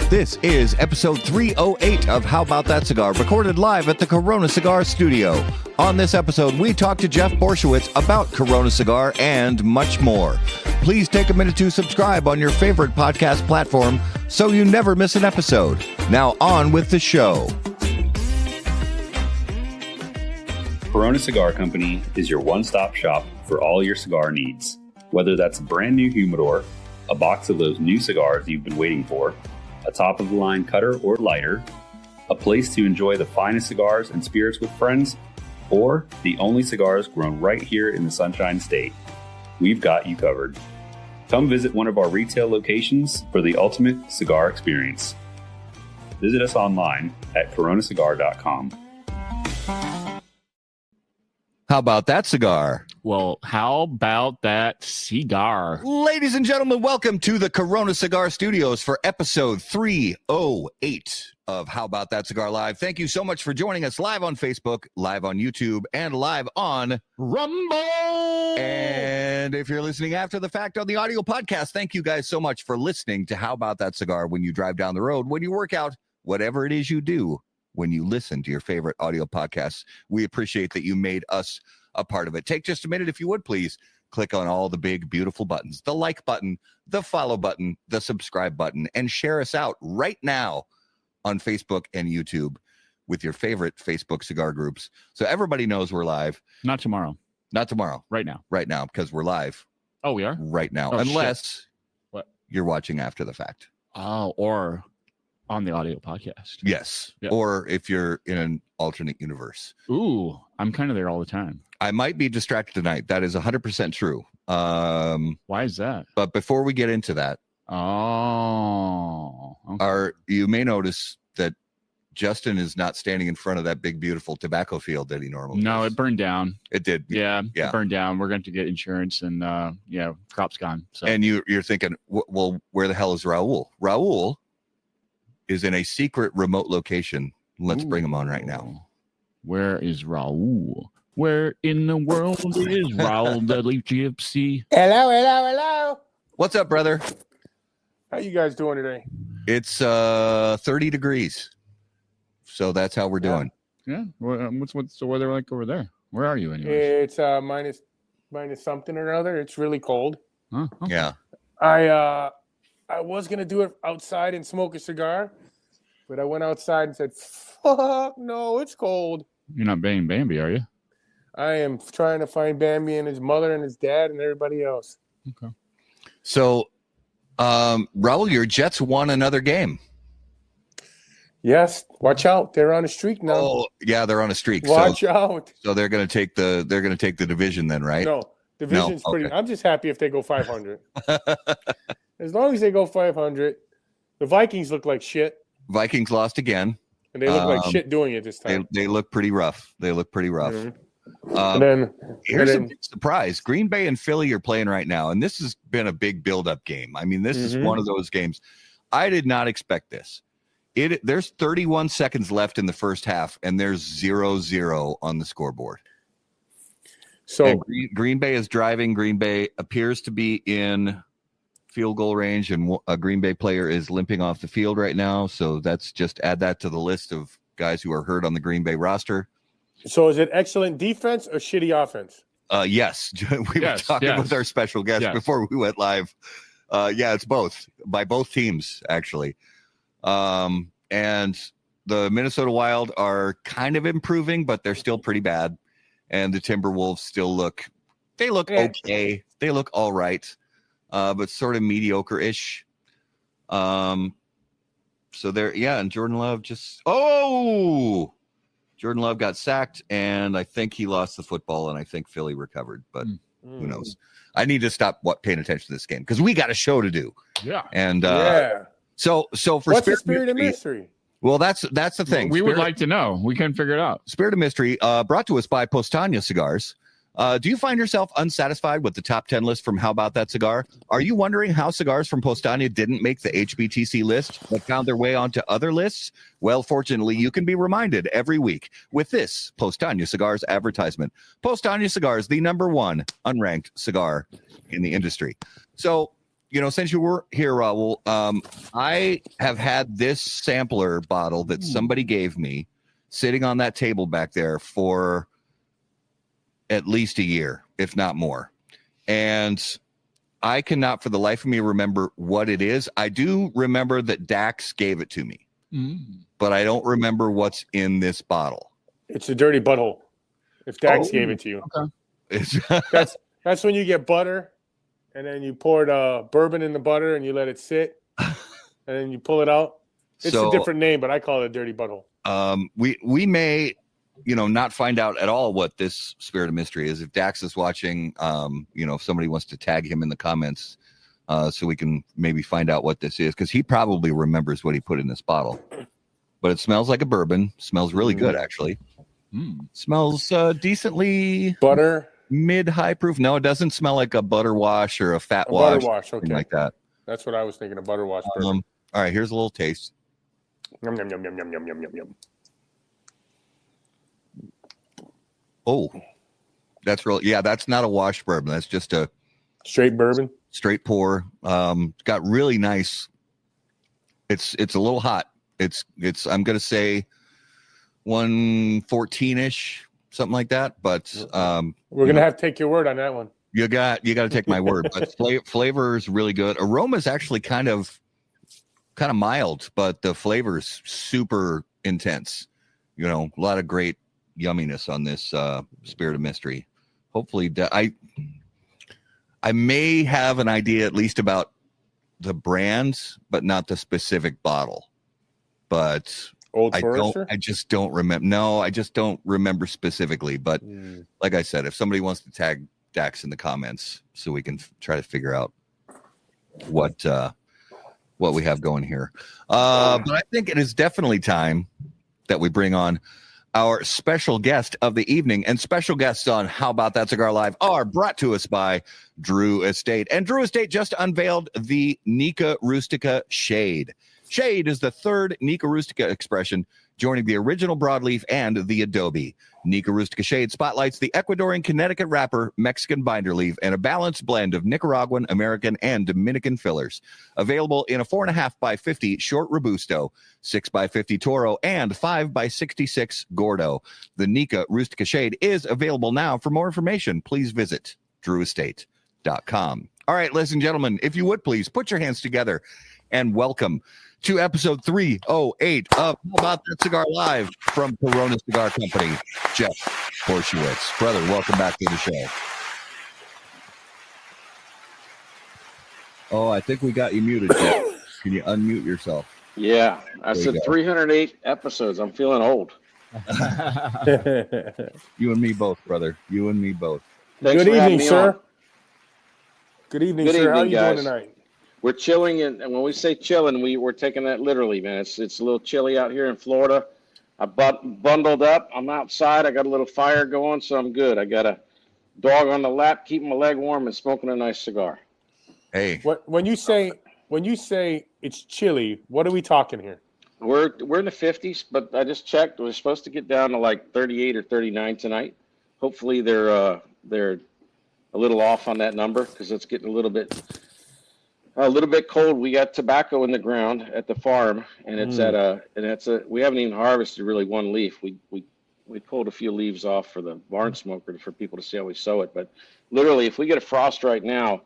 This is episode 308 of How About That Cigar, recorded live at the Corona Cigar Studio. On this episode, we talk to Jeff Borysiewicz about Corona Cigar and much more. Please take a minute to subscribe on your favorite podcast platform so you never miss an episode. Now on with the show. Corona Cigar Company is your one-stop shop for all your cigar needs. Whether that's a brand new humidor, a box of those new cigars you've been waiting for, a top-of-the-line cutter or lighter, a place to enjoy the finest cigars and spirits with friends, or the only cigars grown right here in the Sunshine State, we've got you covered. Come visit one of our retail locations for the ultimate cigar experience. Visit us online at coronacigar.com. How about that cigar? Well, how about that cigar? Ladies and gentlemen, welcome to the Corona Cigar Studios for episode 308 of How About That Cigar Live. Thank you so much for joining us live on Facebook, live on YouTube, and live on Rumble. And if you're listening after the fact on the audio podcast, thank you guys so much for listening to How About That Cigar when you drive down the road, when you work out, whatever it is you do. When you listen to your favorite audio podcasts, we appreciate that you made us a part of it. Take just a minute, if you would, please. Click on all the big, beautiful buttons, the like button, the follow button, the subscribe button, and share us out right now on Facebook and YouTube with your favorite Facebook cigar groups. So everybody knows we're live. Not tomorrow. Not tomorrow. Right now. Right now, because we're live. Oh, we are? Right now. Oh, unless what? You're watching after the fact. Oh, or on the audio podcast. Yes. Yep. Or if you're in an alternate universe. Ooh, I'm kind of there all the time. I might be distracted tonight. That is 100% true. Why is that? But before we get into that, okay. You may notice that Justin is not standing in front of that big, beautiful tobacco field that he normally No, does. it burned down. It did. Yeah, it burned down. We're going to get insurance and, crop's gone. So. And you're thinking, well, where the hell is Raul? Raul is in a secret remote location. Let's bring him on right now. Where is Raul? Where in the world is Raul the Leaf Gypsy? Hello. What's up, brother? How you guys doing today? It's 30 degrees. So that's how we're doing. Yeah. What's the weather like over there? Where are you anyway? It's minus something or other. It's really cold. Huh? Okay. Yeah. I was gonna do it outside and smoke a cigar, but I went outside and said, "Fuck no, it's cold." You're not banging Bambi, are you? I am trying to find Bambi and his mother and his dad and everybody else. Okay. So, Raul, your Jets won another game. Yes, watch out. They're on a streak now. Oh, yeah, they're on a streak. Watch out. So they're going to take the division then, right? No, division's No? pretty. Okay. I'm just happy if they go 500. As long as they go 500, the Vikings look like shit. Vikings lost again. And they look like shit doing it this time. They look pretty rough. Mhm. Here's a big surprise. Green Bay and Philly are playing right now, and this has been a big build-up game. I mean, this is one of those games. I did not expect this. There's 31 seconds left in the first half, and there's 0-0 on the scoreboard. So Green Bay is driving. Green Bay appears to be in field goal range, and a Green Bay player is limping off the field right now. So that's just add that to the list of guys who are hurt on the Green Bay roster. So is it excellent defense or shitty offense? Yes. We were talking with our special guest before we went live. It's both, by both teams, actually. And the Minnesota Wild are kind of improving, but they're still pretty bad. And the Timberwolves still look okay. They look all right, but sort of mediocre-ish. So they're, and Jordan Love Jordan Love got sacked, and I think he lost the football, and I think Philly recovered, but who knows? I need to stop paying attention to this game because we got a show to do. Yeah. And so for what's the Spirit of Mystery? Well, that's the thing. We would like to know. We couldn't figure it out. Spirit of Mystery, brought to us by Postania Cigars. Do you find yourself unsatisfied with the top 10 list from How About That Cigar? Are you wondering how cigars from Postania didn't make the HBTC list but found their way onto other lists? Well, fortunately, you can be reminded every week with this Postania Cigars advertisement. Postania Cigars, the #1 unranked cigar in the industry. So since you were here, Raul, I have had this sampler bottle that somebody gave me sitting on that table back there for at least a year, if not more. And I cannot for the life of me remember what it is. I do remember that Dax gave it to me, but I don't remember what's in this bottle. It's a dirty butthole. If Dax gave it to you. Okay. That's when you get butter and then you poured bourbon in the butter and you let it sit and then you pull it out. It's a different name, but I call it a dirty butthole. We may, not find out at all what this Spirit of Mystery is. If Dax is watching, if somebody wants to tag him in the comments, so we can maybe find out what this is, because he probably remembers what he put in this bottle. But it smells like a bourbon. Smells really good, actually. Smells decently butter, mid-high proof. No, it doesn't smell like a butter wash or a fat wash. Butter wash, okay, like that. That's what I was thinking. A butter wash bourbon. All right, here's a little taste. Yum, yum, yum, yum, yum, yum, yum, yum, yum. Oh, that's real. Yeah, that's not a washed bourbon. That's just a straight bourbon, straight pour. Got really nice. It's a little hot. It's I'm gonna say 114-ish, something like that. But we're gonna have to take your word on that one. You got to take my word. But flavor is really good. Aroma is actually kind of mild, but the flavor is super intense. A lot of great yumminess on this Spirit of Mystery. Hopefully, I may have an idea at least about the brands, but not the specific bottle. But I just don't remember. No, I just don't remember specifically. But like I said, if somebody wants to tag Dax in the comments, so we can try to figure out what we have going here. But I think it is definitely time that we bring on our special guest of the evening. And special guests on How About That Cigar Live are brought to us by Drew Estate. And Drew Estate just unveiled the Nica Rustica Shade. Shade is the third Nica Rustica expression, joining the original broadleaf and the Adobe. Nica Rustica Shade spotlights the Ecuadorian Connecticut wrapper, Mexican binder leaf, and a balanced blend of Nicaraguan, American, and Dominican fillers. Available in a 4.5 by 50 short Robusto, 6 by 50 Toro, and 5 by 66 Gordo. The Nica Rustica Shade is available now. For more information, please visit drewestate.com. All right, ladies and gentlemen, if you would please put your hands together and welcome to episode 308 of How About That Cigar Live from Corona Cigar Company, Jeff Borysiewicz. Brother, welcome back to the show. Oh, I think we got you muted, Jeff. Can you unmute yourself? Yeah, I said 308 episodes. I'm feeling old. You and me both, brother. You and me both. Thanks Good for having evening, me sir. on. Good evening, Good sir. evening, How are you guys. doing tonight? We're chilling, and when we say chilling, we're taking that literally, man. It's a little chilly out here in Florida. I bundled up. I'm outside. I got a little fire going, so I'm good. I got a dog on the lap, keeping my leg warm, and smoking a nice cigar. Hey, When you say it's chilly, what are we talking here? We're in the 50s, but I just checked. We're supposed to get down to like 38 or 39 tonight. Hopefully, they're a little off on that number because it's getting a little bit cold. We got tobacco in the ground at the farm, and we haven't even harvested really one leaf. We pulled a few leaves off for the barn smoker for people to see how we sow it. But literally, if we get a frost right now,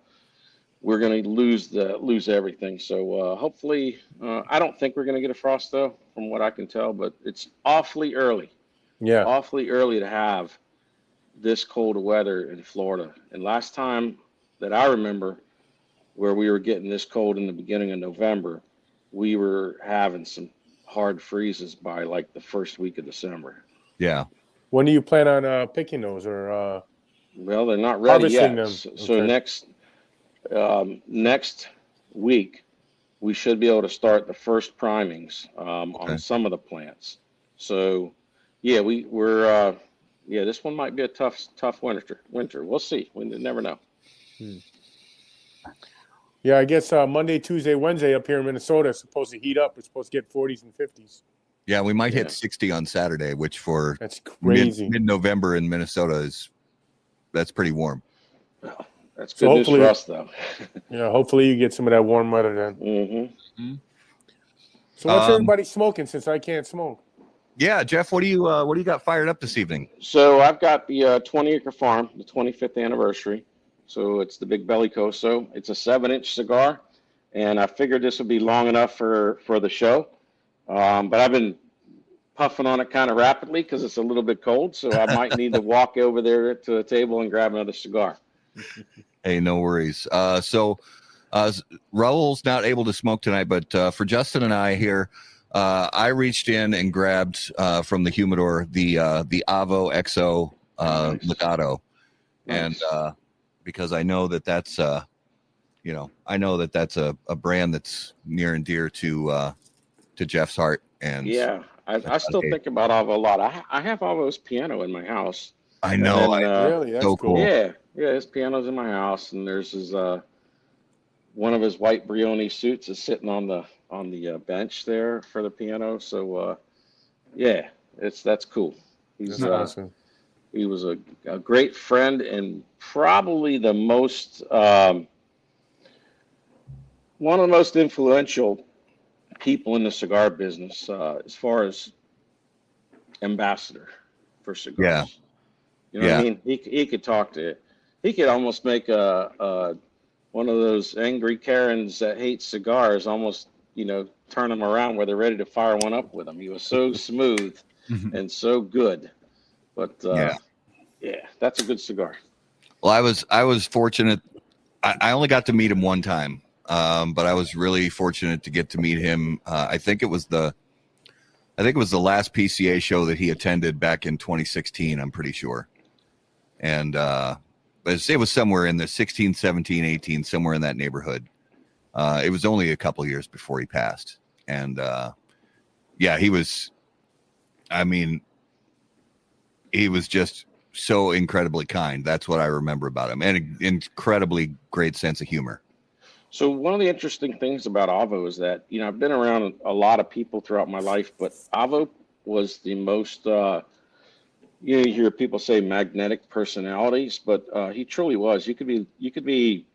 we're going to lose everything. So hopefully, I don't think we're going to get a frost though, from what I can tell. But it's awfully early. Yeah, Awfully early to have this cold weather in Florida. And last time that I remember, where we were getting this cold in the beginning of November, we were having some hard freezes by like the first week of December. yeah. when do you plan on picking those or Well, they're not ready yet. harvesting them? So next week, we should be able to start the first primings on some of the plants. So yeah, we're this one might be a tough winter. We'll see. We never know. Yeah, I guess Monday, Tuesday, Wednesday up here in Minnesota is supposed to heat up. It's supposed to get 40s and 50s. Yeah, we might hit 60 on Saturday, which for That's crazy. mid-November in Minnesota that's pretty warm. That's So good news for hopefully- us, though. Yeah, hopefully you get some of that warm weather then. Mm-hmm. So what's Um, everybody smoking since I can't smoke? Yeah, Jeff, what do you got fired up this evening? So I've got the 20 Acre Farm, the 25th anniversary. So it's the Big Belly Coso. It's a 7-inch cigar, and I figured this would be long enough for the show. But I've been puffing on it kind of rapidly because it's a little bit cold, so I might need to walk over there to a table and grab another cigar. Hey, no worries. So Raul's not able to smoke tonight, but for Justin and I here, I reached in and grabbed from the humidor the Avo XO Nice. Legato, Nice. and because I know that that's a brand that's near and dear to Jeff's heart. And Yeah, I still think about Avo a lot. I have Avo's piano in my house. I know. And, Really? That's so cool. cool. Yeah, his piano's in my house, and there's his one of his white Brioni suits is sitting on the bench there for the piano. So yeah, that's cool. He's That's awesome. he was a great friend and probably the most one of the most influential people in the cigar business as far as ambassador for cigars. Yeah. You know what I mean? He could talk to it. He could almost make a one of those angry Karens that hate cigars almost, turn them around where they're ready to fire one up with him. He was so smooth and so good. But yeah, that's a good cigar. Well, I was fortunate. I only got to meet him one time, but I was really fortunate to get to meet him. I think it was the last PCA show that he attended back in 2016. I'm pretty sure, and but it was somewhere in the 16, 17, 18, somewhere in that neighborhood. It was only a couple years before he passed, and yeah, he was. I mean, he was just so incredibly kind. That's what I remember about him, and an incredibly great sense of humor. So one of the interesting things about Avo is that, I've been around a lot of people throughout my life, but Avo was the most, you hear people say magnetic personalities, but he truly was. You could be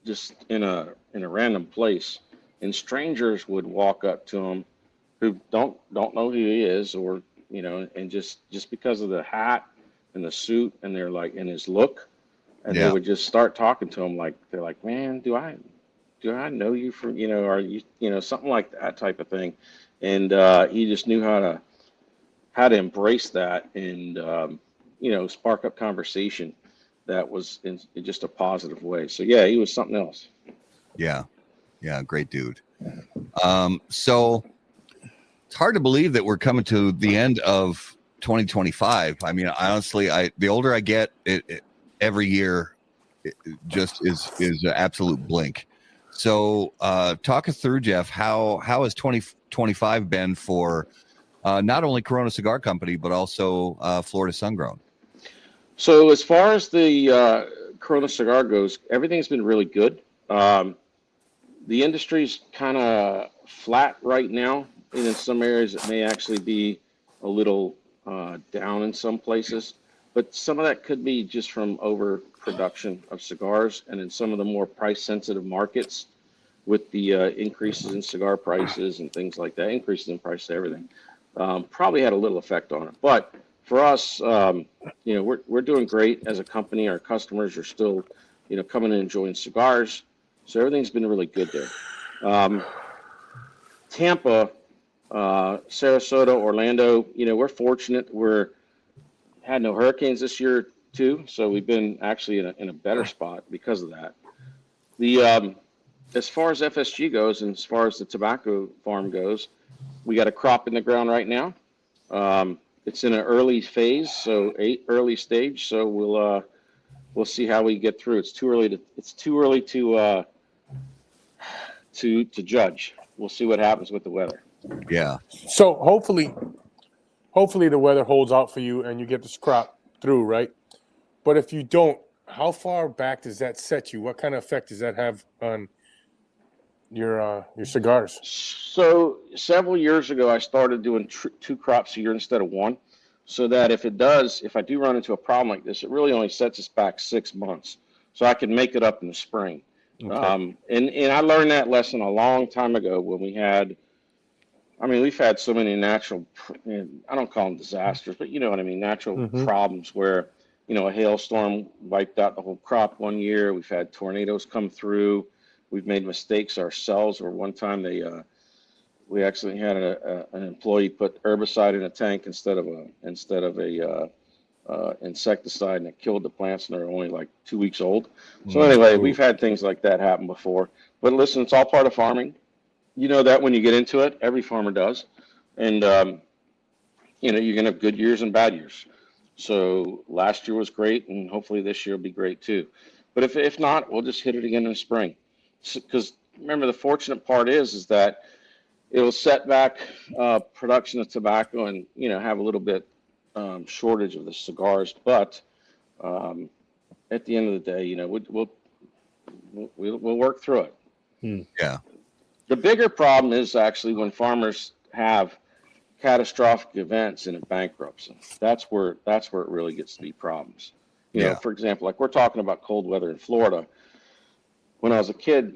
just in a random place, and strangers would walk up to him who don't know who he is, or and just because of the hat and the suit and they're like in his look, and they would just start talking to him like they're like, man, do I know you from are you something like that type of thing, and he just knew how to embrace that and spark up conversation that was in just a positive way. So yeah, he was something else. Yeah, great dude. So it's hard to believe that we're coming to the end of 2025. I mean, honestly, the older I get, every year it just is an absolute blink. So talk us through, Jeff, how has 2025 been for not only Corona Cigar Company, but also Florida Sungrown? So as far as the Corona Cigar goes, everything's been really good. The industry's kind of flat right now, and in some areas it may actually be a little down in some places, but some of that could be just from overproduction of cigars, and in some of the more price-sensitive markets with the increases in cigar prices and things like that, increases in price to everything, probably had a little effect on it. But for us, we're doing great as a company. Our customers are still, coming and enjoying cigars, so everything's been really good there. Tampa, Sarasota, Orlando, we're fortunate. We're had no hurricanes this year too, so we've been actually in a better spot because of that. The as far as FSG goes, and as far as the tobacco farm goes, we got a crop in the ground right now. It's in an early phase, so early stage. So we'll see how we get through. It's too early to judge. We'll see what happens with the weather. Yeah. So hopefully the weather holds out for you and you get this crop through, right? But if you don't, how far back does that set you? What kind of effect does that have on your cigars? So several years ago, I started doing 2 crops a year instead of 1, so that if I do run into a problem like this, it really only sets us back 6 months. so I could make it up in the spring. Okay. And I learned that lesson a long time ago when we've had so many natural, I don't call them disasters, but you know what I mean, natural problems where, a hailstorm wiped out the whole crop one year. We've had tornadoes come through. We've made mistakes ourselves, or one time we actually had an employee put herbicide in a tank instead of a insecticide, and it killed the plants, and they're only like 2 weeks old. So anyway, we've had things like that happen before. But listen, it's all part of farming. You know that when you get into it, every farmer does. And, you're going to have good years and bad years. So last year was great, and hopefully this year will be great too. But if not, we'll just hit it again in the spring. Because remember, the fortunate part is that it'll set back production of tobacco and, have a little bit shortage of the cigars. But at the end of the day, we'll work through it. Yeah. The bigger problem is actually when farmers have catastrophic events and it bankrupts them. That's where it really gets to be problems. For example, like we're talking about cold weather in Florida. When I was a kid,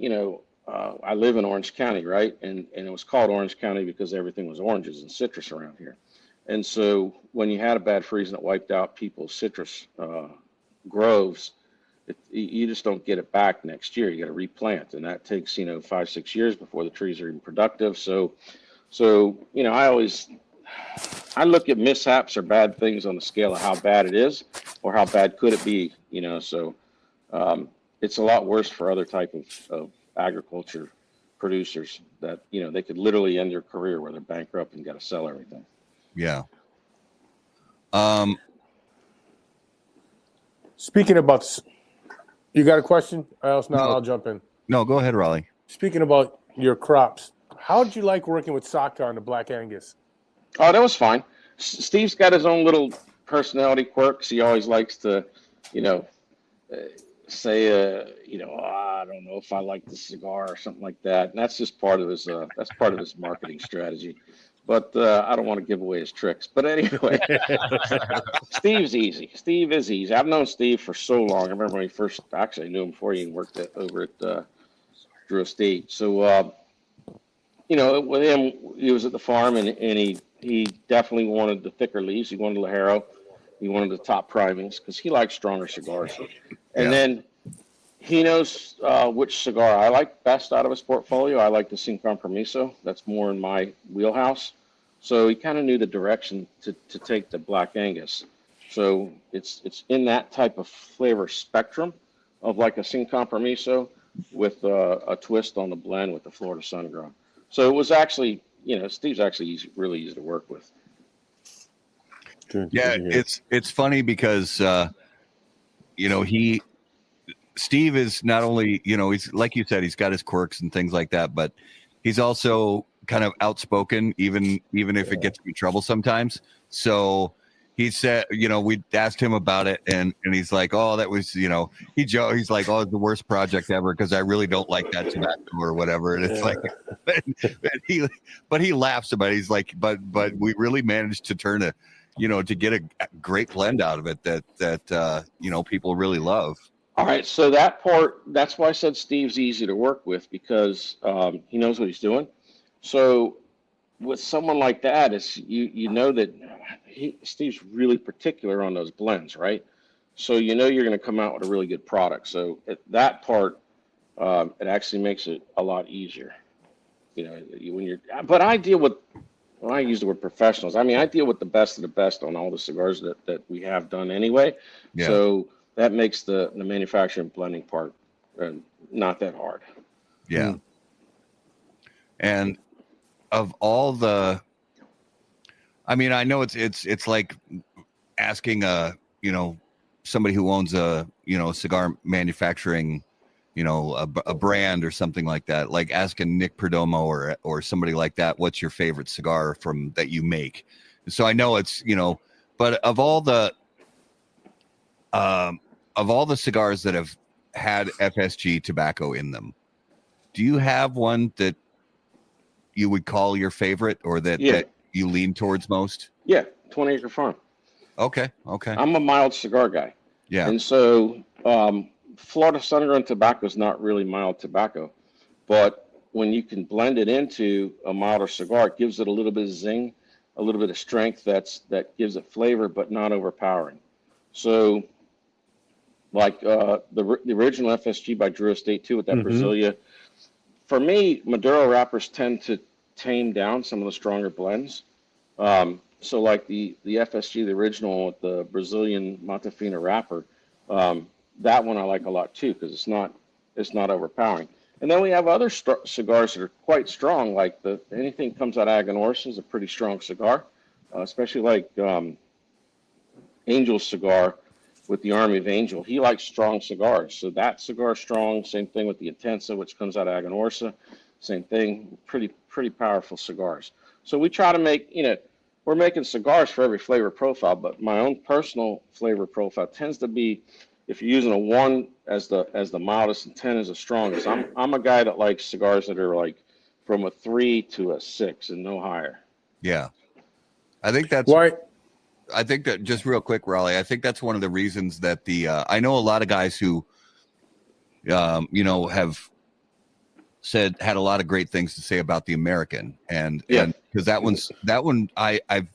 I live in Orange County, right? And it was called Orange County because everything was oranges and citrus around here. And so when you had a bad freeze and it wiped out people's citrus groves, you just don't get it back next year. You got to replant, and that takes 5-6 years before the trees are even productive. So I look at mishaps or bad things on the scale of how bad it is or how bad could it be. So it's a lot worse for other type of agriculture producers that they could literally end their career where they're bankrupt and got to sell everything. Yeah. Speaking about, you got a question? Else not, I'll jump in. No, go ahead, Raleigh. Speaking about your crops, how did you like working with Saka on the Black Angus? Oh, that was fine. Steve's got his own little personality quirks. He always likes to, say, I don't know if I like the cigar or something like that. And that's just part of his marketing strategy. But I don't want to give away his tricks. But anyway, Steve's easy. Steve is easy. I've known Steve for so long. I remember when he first, actually I knew him before he worked over at Drew Estate. So, with him, he was at the farm and he definitely wanted the thicker leaves. He wanted Ligero. He wanted the top primings because he likes stronger cigars. And then he knows which cigar I like best out of his portfolio. I like the Sin Compromiso. That's more in my wheelhouse. So he kind of knew the direction to take the Black Angus. So it's in that type of flavor spectrum of like a Sin Compromiso with a twist on the blend with the Florida Sun Grown. So it was actually, Steve's actually really easy to work with. Yeah, it's funny because Steve is not only, he's like you said, he's got his quirks and things like that, but he's also kind of outspoken, even if it gets in trouble sometimes. So he said, we asked him about it, and he's like, oh, that was, he's like, oh, it's the worst project ever because I really don't like that tobacco or whatever. And it's like, but he laughs about it. He's like, but we really managed to turn to get a great blend out of it that people really love. All right, so that part, that's why I said Steve's easy to work with because he knows what he's doing. So with someone like that, it's you know that Steve's really particular on those blends, right? So you're going to come out with a really good product. So at that part, it actually makes it a lot easier. But I deal with, when I use the word professionals, I mean, I deal with the best of the best on all the cigars that we have done anyway. Yeah. So that makes the manufacturing blending part not that hard. Yeah. And of all the, I mean, I know it's like asking somebody who owns a cigar manufacturing, a brand or something like that, like asking Nick Perdomo or somebody like that, what's your favorite cigar from that you make? So I know it's, but of all the cigars that have had FSG tobacco in them, do you have one that you would call your favorite or that you lean towards most? Yeah, 20 Acre Farm. Okay. I'm a mild cigar guy. Yeah. And so Florida sun-grown tobacco is not really mild tobacco, but when you can blend it into a milder cigar, it gives it a little bit of zing, a little bit of strength that gives it flavor, but not overpowering. So, like the original FSG by Drew Estate too, with that Brasilia. For me, Maduro wrappers tend to tame down some of the stronger blends. So like the FSG, the original with the Brazilian Matafina wrapper, that one I like a lot too because it's not overpowering. And then we have other cigars that are quite strong, like anything comes out of Aganorsa is a pretty strong cigar, especially like Angel's cigar with the Army of Angel. He likes strong cigars, so that cigar is strong. Same thing with the Intensa, which comes out of Aganorsa. Same thing, pretty powerful cigars. So we try to make, we're making cigars for every flavor profile, but my own personal flavor profile tends to be, if you're using a 1 as the mildest and 10 as the strongest, I'm a guy that likes cigars that are like from a 3 to a 6 and no higher. Yeah. I think that's Why? I think that just real quick, Raleigh, I think that's one of the reasons that I know a lot of guys who, have had a lot of great things to say about the American and because that one I've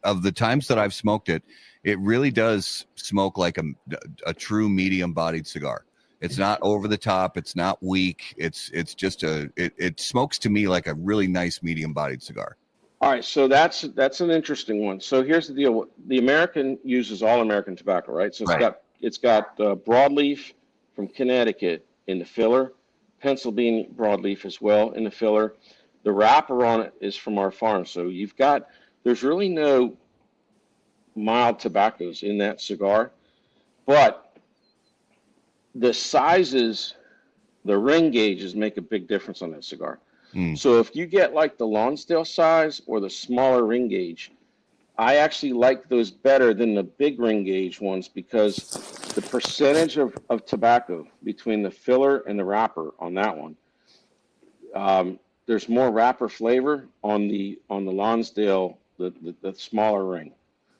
of the times that I've smoked it, it really does smoke like a true medium bodied cigar. It's not over the top. It's not weak. It's just it smokes to me like a really nice medium bodied cigar. All right, so that's an interesting one. So here's the deal: the American uses all American tobacco, right? So it's got broadleaf from Connecticut in the filler, Pennsylvania broadleaf as well in the filler. The wrapper on it is from our farm. So there's really no mild tobaccos in that cigar, but the sizes, the ring gauges make a big difference on that cigar. So if you get like the Lonsdale size or the smaller ring gauge, I actually like those better than the big ring gauge ones because the percentage of tobacco between the filler and the wrapper on that one, there's more wrapper flavor on the Lonsdale, the smaller ring.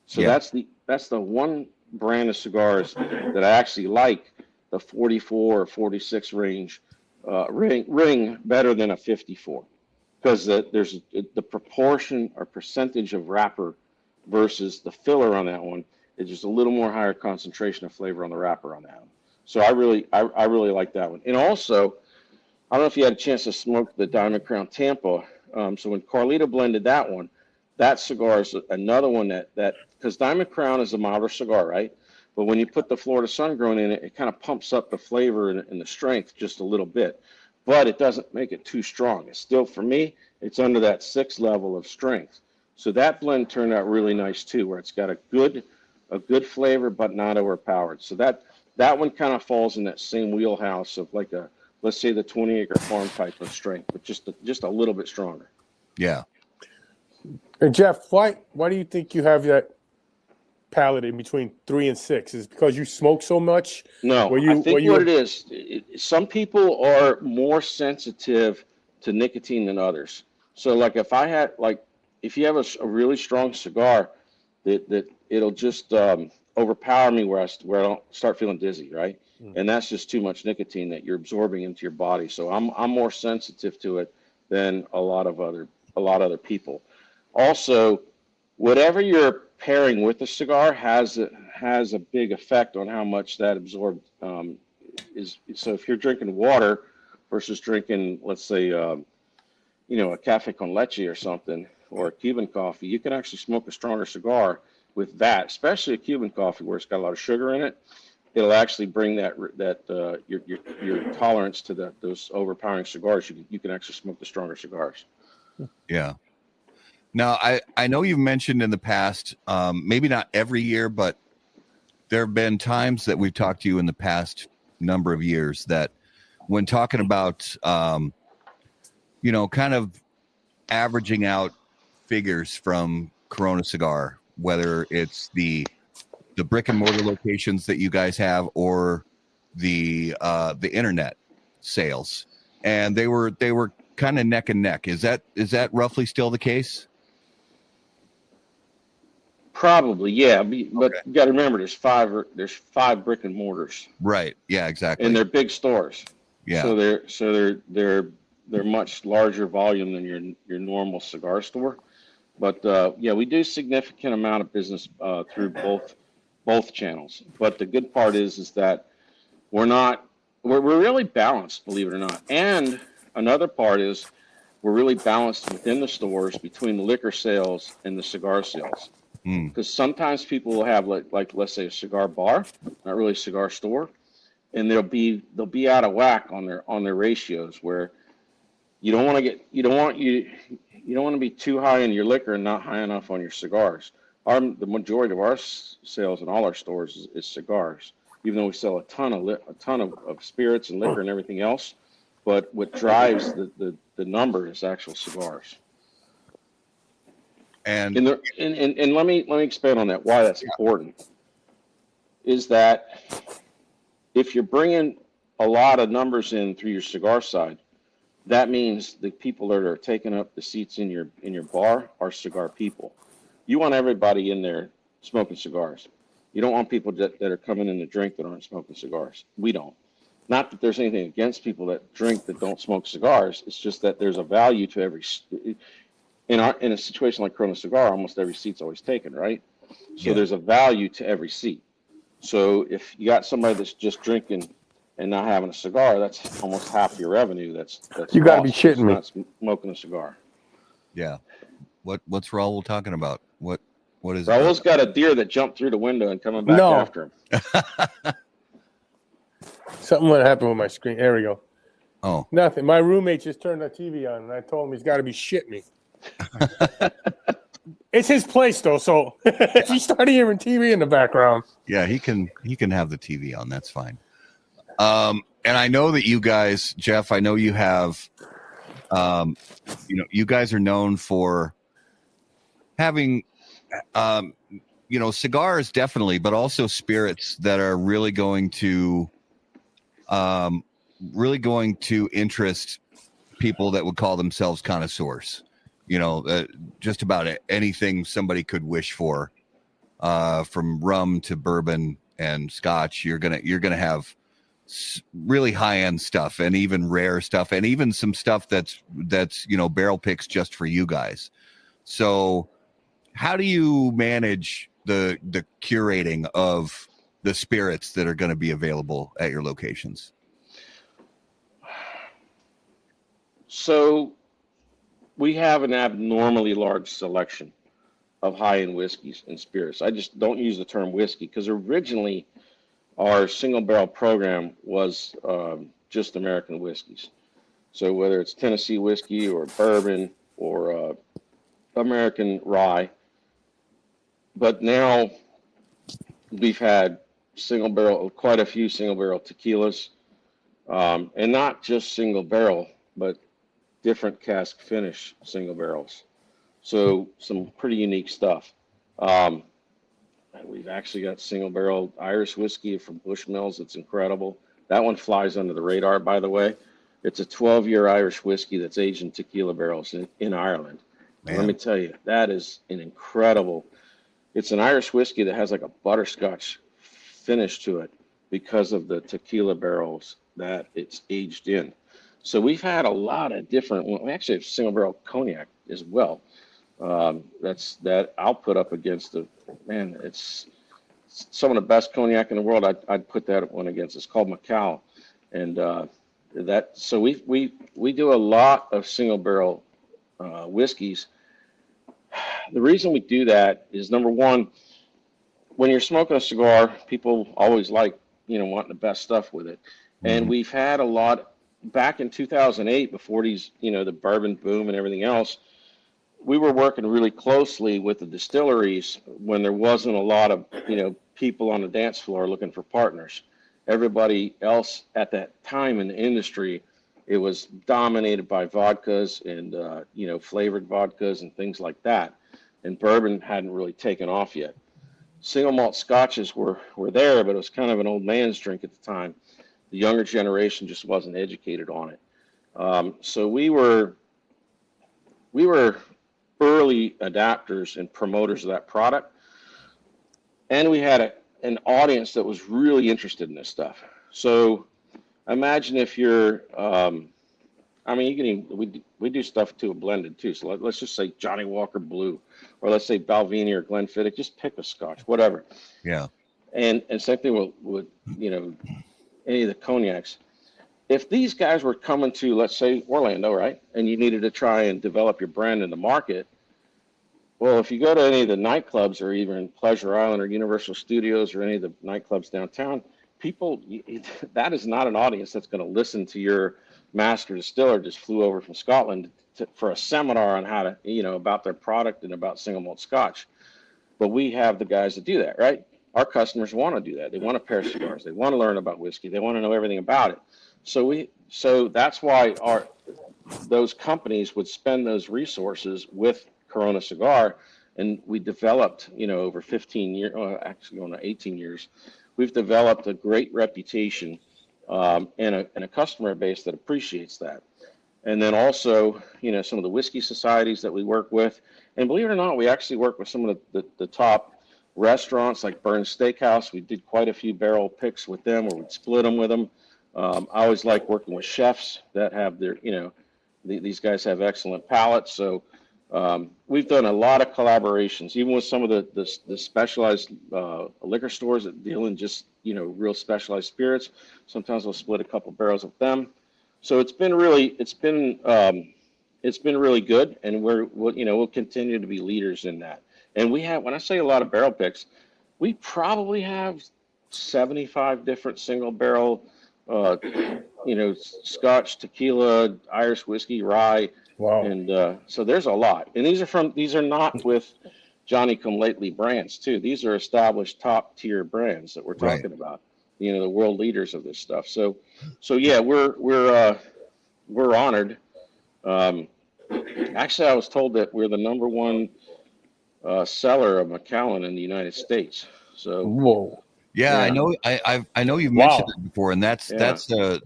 So that's the one brand of cigars that I actually like, the 44 or 46 range. Ring better than a 54 because there's the proportion or percentage of wrapper versus the filler on that one is just a little more higher concentration of flavor on the wrapper on that one. So I really like that one. And also, I don't know if you had a chance to smoke the Diamond Crown Tampa. So when Carlito blended that one, that cigar is another one that because Diamond Crown is a milder cigar, right? But when you put the Florida Sun-Grown in it, it kind of pumps up the flavor and the strength just a little bit. But it doesn't make it too strong. It's still, for me, it's under that 6 level of strength. So that blend turned out really nice too, where it's got a good flavor, but not overpowered. So that one kind of falls in that same wheelhouse of like let's say the 20-acre farm type of strength, but just a little bit stronger. Yeah. And Jeff, why do you think you have that palate in between 3 and 6? Is it because you smoke so much? No, I think what it is, some people are more sensitive to nicotine than others. So like if you have a really strong cigar, that it'll just overpower me where I don't start feeling dizzy, right? And that's just too much nicotine that you're absorbing into your body. So I'm more sensitive to it than a lot of other people. Also, whatever you're pairing with the cigar has a big effect on how much that absorbed is. So if you're drinking water versus drinking, let's say, a cafe con leche or something, or a Cuban coffee, you can actually smoke a stronger cigar with that, especially a Cuban coffee where it's got a lot of sugar in it. It'll actually bring your tolerance to those overpowering cigars. You can actually smoke the stronger cigars. Yeah. Now, I know you've mentioned in the past, maybe not every year, but there have been times that we've talked to you in the past number of years that when talking about, kind of averaging out figures from Corona Cigar, whether it's the brick and mortar locations that you guys have or the internet sales, and they were kind of neck and neck. Is that roughly still the case? Probably, yeah. But you got to remember, there's five brick and mortars, Right. Yeah, exactly. and they're big stores. Yeah. So they're much larger volume than your normal cigar store. But yeah, we do significant amount of business through both channels. But the good part is that we're really balanced, believe it or not. And another part is we're really balanced within the stores between the liquor sales and the cigar sales. Because sometimes people will have like let's say a cigar bar, not really a cigar store, and they'll be out of whack on their ratios where you don't want to be too high in your liquor and not high enough on your cigars. The majority of our sales in all our stores is cigars, even though we sell a ton of spirits and liquor and everything else. But what drives the number is actual cigars. And let me expand on that. Why that's important is that if you're bringing a lot of numbers in through your cigar side, that means the people that are taking up the seats in your bar are cigar people. You want everybody in there smoking cigars. You don't want people that are coming in to drink that aren't smoking cigars. We don't. Not that there's anything against people that drink that don't smoke cigars. It's just that there's a value to every. In a situation like Corona Cigar, almost every seat's always taken, right? So there's a value to every seat. So if you got somebody that's just drinking and not having a cigar, that's almost half your revenue. That's you got to be shitting me. Not smoking a cigar. Yeah. What's Raul talking about? What is Raul's got a deer that jumped through the window and coming back after him. Something would happen with my screen. There we go. Oh. Nothing. My roommate just turned the TV on, and I told him he's got to be shitting me. It's his place, though, so if you start hearing TV in the background. Yeah, he can have the TV on. That's fine. And I know that you guys, Jeff, I know you have, you guys are known for having, cigars definitely, but also spirits that are really going to interest people that would call themselves connoisseurs. Just about anything somebody could wish for, from rum to bourbon and scotch. You're gonna have really high end stuff and even rare stuff and even some stuff that's barrel picks just for you guys. So how do you manage the curating of the spirits that are going to be available at your locations? So we have an abnormally large selection of high-end whiskeys and spirits. I just don't use the term whiskey because originally our single barrel program was just American whiskeys. So whether it's Tennessee whiskey or bourbon or American rye, but now we've had quite a few single barrel tequilas, and not just single barrel, but different cask finish single barrels. So some pretty unique stuff. We've actually got single barrel Irish whiskey from Bushmills. That's incredible. That one flies under the radar, by the way. It's a 12-year Irish whiskey that's aged in tequila barrels in Ireland. And let me tell you, that is an incredible. It's an Irish whiskey that has like a butterscotch finish to it because of the tequila barrels that it's aged in. So we've had a lot of different. We actually have single barrel cognac as well. That I'll put up against it's some of the best cognac in the world. I'd put that one against. It's called Macau, and so we do a lot of single barrel whiskeys. The reason we do that is, number one, when you're smoking a cigar, people always like wanting the best stuff with it, and we've had a lot. Back in 2008, before these, the bourbon boom and everything else, we were working really closely with the distilleries when there wasn't a lot of, people on the dance floor looking for partners. Everybody else at that time in the industry, it was dominated by vodkas and, flavored vodkas and things like that. And bourbon hadn't really taken off yet. Single malt scotches were there, but it was kind of an old man's drink at the time. The younger generation just wasn't educated on it. So we were early adapters and promoters of that product. and we had an audience that was really interested in this stuff. So imagine if you're, I mean, you can even, we do stuff to a blended too. So let's just say Johnny Walker Blue, or let's say Balvenie or Glenfiddich. Just pick a Scotch, whatever. Yeah. And same thing with you know, any of the cognacs. If these guys were coming to, let's say, Orlando, right, and you needed to try and develop your brand in the market, well, if you go to any of the nightclubs or even Pleasure Island or Universal Studios or any of the nightclubs downtown, people, that is not an audience that's going to listen to your master distiller just flew over from Scotland for a seminar on how to, you know, about their product and about single malt Scotch. But we have the guys that do that, right? Our customers want to do that. They want to pair cigars. They want to learn about whiskey. They want to know everything about it. So that's why those companies would spend those resources with Corona Cigar, and we developed, you know, over 15 years, actually on 18 years, we've developed a great reputation and a customer base that appreciates that. And then also, you know, some of the whiskey societies that we work with, and believe it or not, we actually work with some of the top restaurants like Burns Steakhouse. We did quite a few barrel picks with them, or we'd split them with them. I always like working with chefs that have their, you know, these guys have excellent palates. So we've done a lot of collaborations, even with some of the specialized liquor stores that deal in just, you know, real specialized spirits. Sometimes we'll split a couple barrels with them. So it's been really good, and we'll continue to be leaders in that. And we have, when I say a lot of barrel picks, we probably have 75 different single barrel, you know, Scotch, tequila, Irish whiskey, rye. Wow. And so there's a lot. And these are not with Johnny Come Lately brands too. These are established top tier brands that we're talking about. You know, the world leaders of this stuff. So yeah, we're honored. Actually, I was told that we're the number one seller of Macallan in the United States. So whoa. Yeah, I know you've mentioned it before, and that's a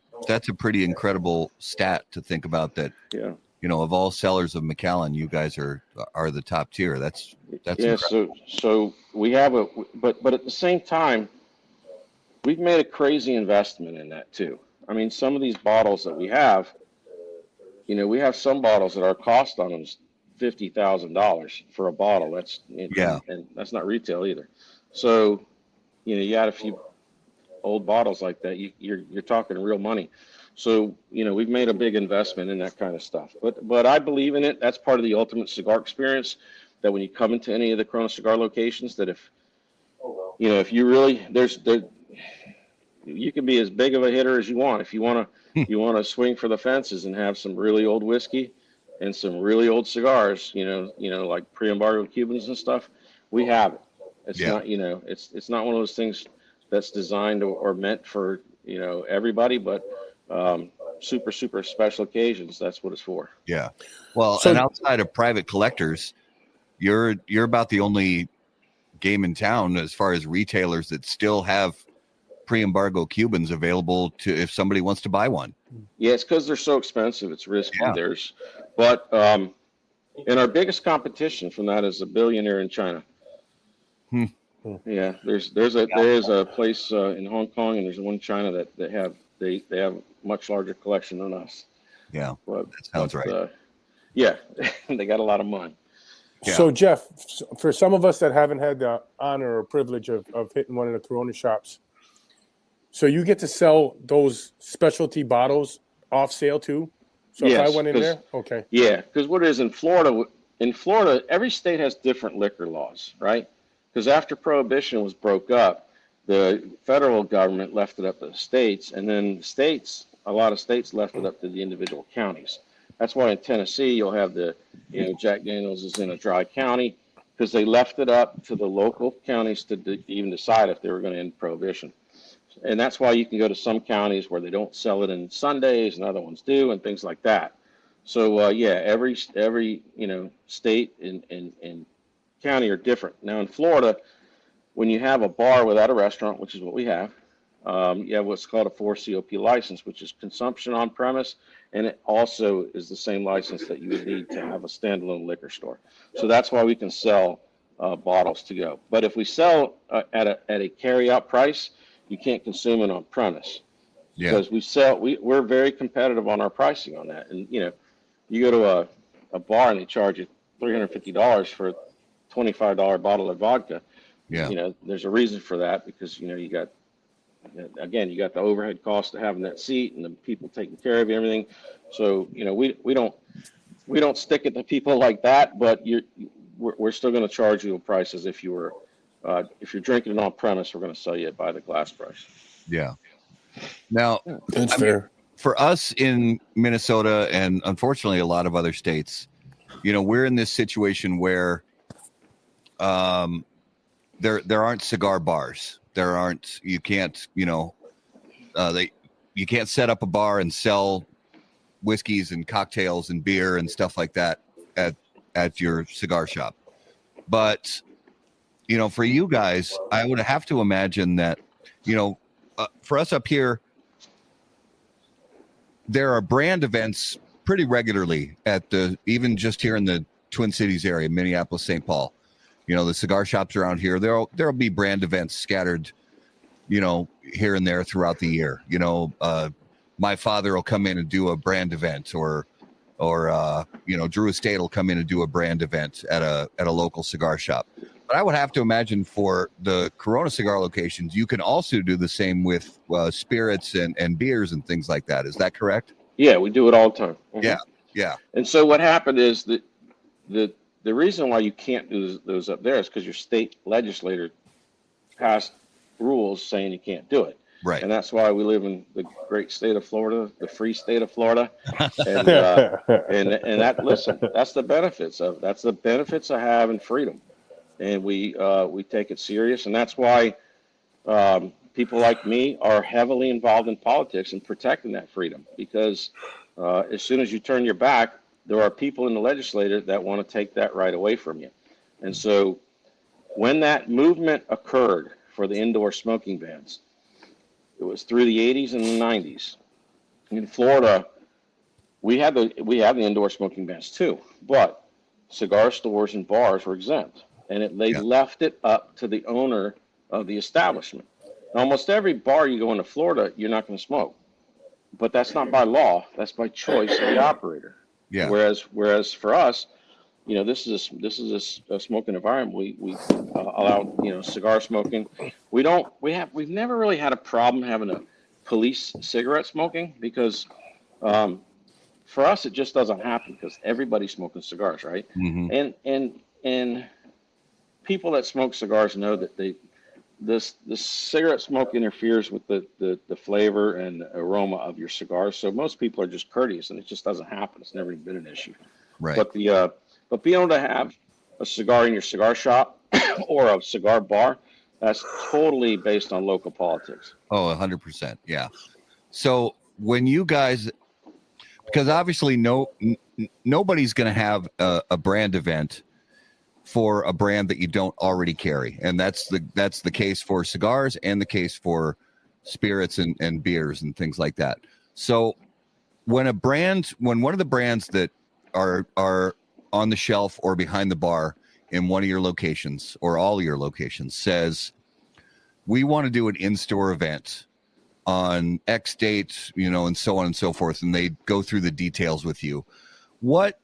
pretty incredible stat to think about. That you know, of all sellers of Macallan, you guys are the top tier. That's incredible. So we have but at the same time, we've made a crazy investment in that too. I mean, some of these bottles that we have, you know, we have some bottles that our cost on them is $50,000 for a bottle. And that's not retail either. So, you know, you add a few old bottles like that, you're talking real money. So, you know, we've made a big investment in that kind of stuff. But I believe in it. That's part of the ultimate cigar experience, that when you come into any of the Corona Cigar locations, that if you really, you can be as big of a hitter as you want. If you want to swing for the fences and have some really old whiskey and some really old cigars, you know, like pre-embargo Cubans and stuff, we have it. It's not, you know, it's not one of those things that's designed or meant for, you know, everybody, but super special occasions. That's what it's for. Yeah. Well, and outside of private collectors, you're about the only game in town as far as retailers that still have pre-embargo Cubans available to, if somebody wants to buy one. Yeah, it's because they're so expensive. It's risky. But and our biggest competition from that is a billionaire in China. Yeah, there is a place in Hong Kong, and there's one in China that they have a much larger collection than us. Yeah, that sounds right. Yeah, they got a lot of money. Yeah. So Jeff, for some of us that haven't had the honor or privilege of hitting one of the Corona shops, so you get to sell those specialty bottles off sale too? So if I went in there, okay. Yeah, because what it is in Florida, every state has different liquor laws, right? Because after Prohibition was broke up, the federal government left it up to the states, and then a lot of states left it up to the individual counties. That's why in Tennessee you'll have Jack Daniels is in a dry county, because they left it up to the local counties to even decide if they were going to end Prohibition. And that's why you can go to some counties where they don't sell it on Sundays and other ones do, and things like that. So every state and county are different. Now in Florida, when you have a bar without a restaurant, which is what we have, you have what's called a 4COP license, which is consumption on premise, and it also is the same license that you would need to have a standalone liquor store. So that's why we can sell bottles to go. But if we sell at a carry out price, you can't consume it on premise. Yeah. Because we're very competitive on our pricing on that. And you go to a bar and they charge you $350 for a $25 bottle of vodka. Yeah. There's a reason for that, because you got the overhead cost of having that seat and the people taking care of everything. So we don't stick it to people like that, but we're still going to charge you a price as if you're drinking it on premise. We're going to sell you it by the glass price. Yeah. Now, That's fair. For us in Minnesota and unfortunately a lot of other states, we're in this situation where there aren't cigar bars. You can't set up a bar and sell whiskeys and cocktails and beer and stuff like that at your cigar shop. But, for you guys, I would have to imagine that, for us up here, there are brand events pretty regularly even just here in the Twin Cities area, Minneapolis, St. Paul. The cigar shops around here, there'll be brand events scattered, here and there throughout the year. My father will come in and do a brand event, or Drew Estate will come in and do a brand event at a local cigar shop. But I would have to imagine for the Corona Cigar locations, you can also do the same with spirits and beers and things like that. Is that correct? Yeah, we do it all the time. Mm-hmm. Yeah. And so what happened is that the reason why you can't do those up there is because your state legislator passed rules saying you can't do it. Right. And that's why we live in the great state of Florida, the free state of Florida. And that's the benefits of having freedom. And we take it serious. And that's why people like me are heavily involved in politics and protecting that freedom, because as soon as you turn your back, there are people in the legislature that want to take that right away from you. And so when that movement occurred for the indoor smoking bans, it was through the 80s and the 90s. In Florida, we had the indoor smoking bans too, but cigar stores and bars were exempt, and they left it up to the owner of the establishment. And almost every bar you go into Florida, you're not going to smoke, but that's not by law. That's by choice of the operator. Yeah. Whereas for us, this is a smoking environment. We allow cigar smoking. We've never really had a problem having a police cigarette smoking, because for us it just doesn't happen, because everybody's smoking cigars, right? Mm-hmm. And people that smoke cigars know that the cigarette smoke interferes with the flavor and aroma of your cigar. So most people are just courteous, and it just doesn't happen. It's never been an issue. Right. But being able to have a cigar in your cigar shop or a cigar bar, that's totally based on local politics. Oh, 100%. Yeah. So when you guys, because obviously nobody's going to have a brand event for a brand that you don't already carry. And that's the case for cigars and the case for spirits and beers and things like that. So when one of the brands that are on the shelf or behind the bar in one of your locations or all your locations says, we want to do an in-store event on X date, and so on and so forth, and they go through the details with you, what